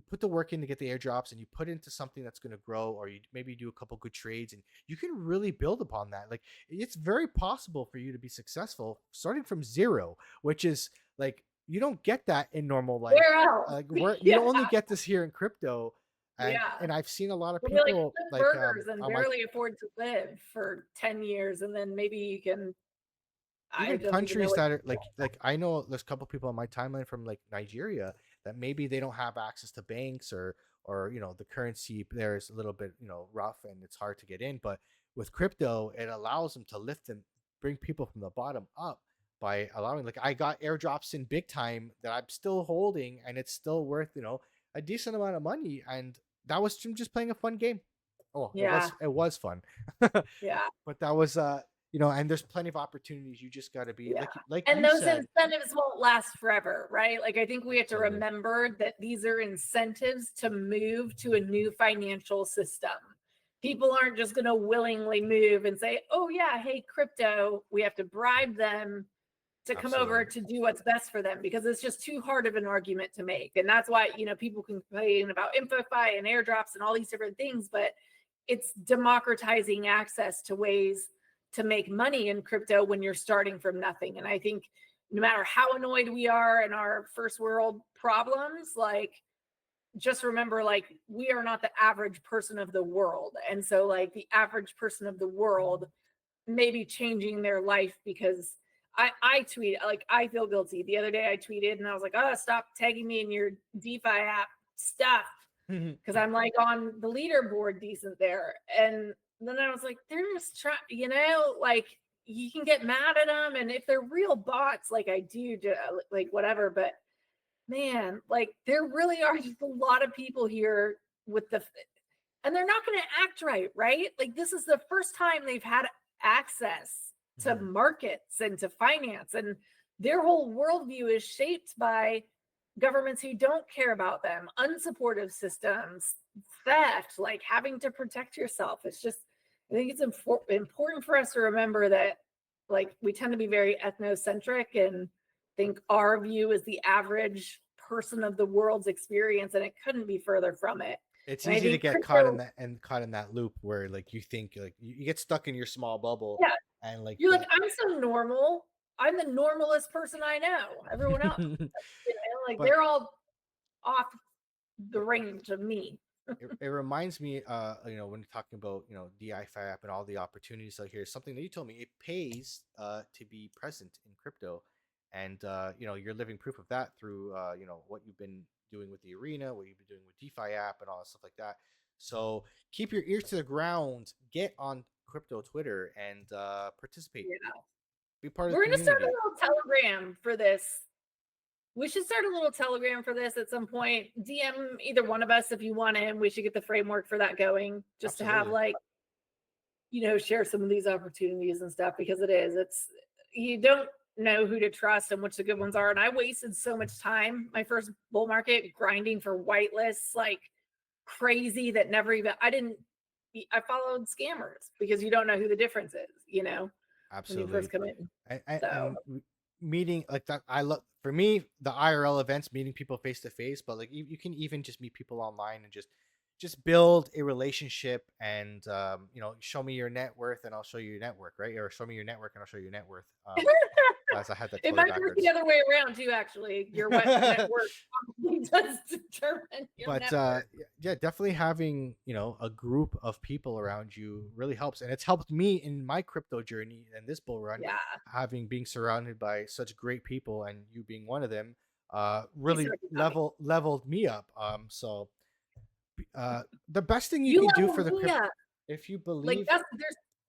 put the work in to get the airdrops, and you put into something that's going to grow, or you maybe do a couple good trades, and you can really build upon that. Like, it's very possible for you to be successful starting from zero, which is like, you don't get that in normal life. Where else? Like, you only get this here in crypto. And I've seen a lot of people like burgers and barely afford to live for 10 years, and then maybe you can. Even countries that are like I know there's a couple people on my timeline from like Nigeria that maybe they don't have access to banks, or the currency there is a little bit rough and it's hard to get in. But with crypto, it allows them to lift and bring people from the bottom up by allowing, like, I got airdrops in big time that I'm still holding, and it's still worth a decent amount of money, and that was just playing a fun game. Oh yeah, it was fun. Yeah, but that was and there's plenty of opportunities. You just got to be like and those incentives won't last forever, right? Like, I think we have to remember that these are incentives to move to a new financial system. People aren't just going to willingly move and say, oh yeah, hey, crypto. We have to bribe them to come over to do what's best for them, because it's just too hard of an argument to make. And that's why, people complain about InfoFi and airdrops and all these different things, but it's democratizing access to ways to make money in crypto when you're starting from nothing. And I think no matter how annoyed we are in our first world problems, like, just remember, like, we are not the average person of the world. And so, like, the average person of the world may be changing their life because I tweet, like, I feel guilty. The other day I tweeted and I was like, oh, stop tagging me in your DeFi app stuff because I'm like on the leaderboard decent there. And then I was like, they're just trying, like, you can get mad at them. And if they're real bots, like I do, like, whatever. But man, like, there really are just a lot of people here with and they're not going to act right, right? Like, this is the first time they've had access to markets and to finance, and their whole worldview is shaped by governments who don't care about them, unsupportive systems, theft, like having to protect yourself. It's just, I think it's important for us to remember that, like, we tend to be very ethnocentric and think our view is the average person of the world's experience, and it couldn't be further from it. It's And I easy to think get caught in crypto, that loop where like you think like you get stuck in your small bubble yeah, and like you're like, I'm so normal. I'm the normalest person I know. Everyone else, like, but they're all off the range of me. it reminds me when talking about DeFi app and all the opportunities out here, something that you told me, it pays to be present in crypto, and you're living proof of that through what you've been doing with the arena, what you've been doing with DeFi app and all that stuff like that. So keep your ears to the ground, get on crypto Twitter and participate, Yeah. be part of the We're gonna start a community. little Telegram for this. We should start a little Telegram for this at some point. DM either one of us if you want in. We should get the framework for that going, just to have, Absolutely. like, share some of these opportunities and stuff, because it's you don't know who to trust and which the good ones are. And I wasted so much time my first bull market grinding for whitelists like crazy that never even I followed scammers because you don't know who the difference is, when you first Absolutely. come in. So And meeting like that, I love, for me, the IRL events, meeting people face to face, but like you can even just meet people online and just build a relationship, and show me your net worth and I'll show you your network, right? Or show me your network and I'll show you your net worth. As I had that it totally might work backwards. the other way around too, actually. Your network probably does determine your But network. yeah, definitely having a group of people around you really helps, and it's helped me in my crypto journey and this bull run. Yeah. Having being surrounded by such great people and you being one of them, Thanks, really everybody. leveled me up. So the best thing you You can do for level the me crypto, up. if you Like, believe,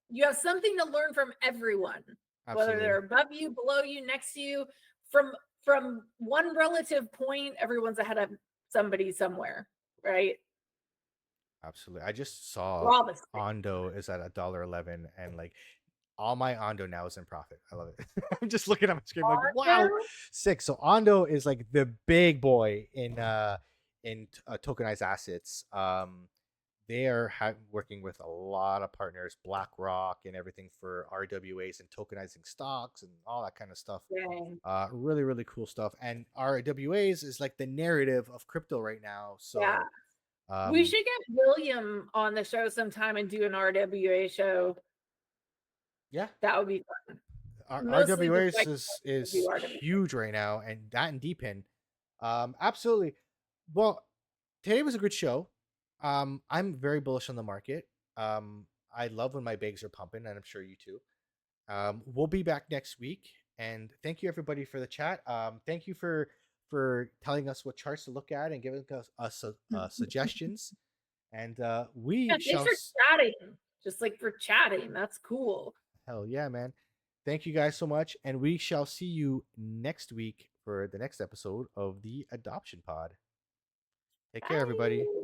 you have something to learn from everyone, whether absolutely, they're above you, below you, next to you. From one relative point, everyone's ahead of somebody somewhere, right? absolutely. I just We're saw all the same. Ondo is at $1.11, and like all my Ondo now is in profit. I love it. I'm just looking at my screen like, wow, Ondo? sick. So Ondo is like the big boy in tokenized assets. They are working with a lot of partners, BlackRock and everything for RWAs and tokenizing stocks and all that kind of stuff. Dang. Really, really cool stuff. And RWAs is like the narrative of crypto right now. Yeah. So We should get William on the show sometime and do an RWA show. yeah, That would be fun. Mostly just RWAs like do is RWA. huge right now, and that and DPIN. Absolutely. Well, today was a good show. I'm very bullish on the market. I love when my bags are pumping, and I'm sure you too. We'll be back next week, and thank you everybody for the chat. Thank you for telling us what charts to look at and giving us suggestions. And Yeah, we thanks shall. for chatting. Just like for chatting. That's cool. Hell yeah, man. Thank you guys so much. And we shall see you next week for the next episode of the Adoption Pod. Take care, everybody. Bye.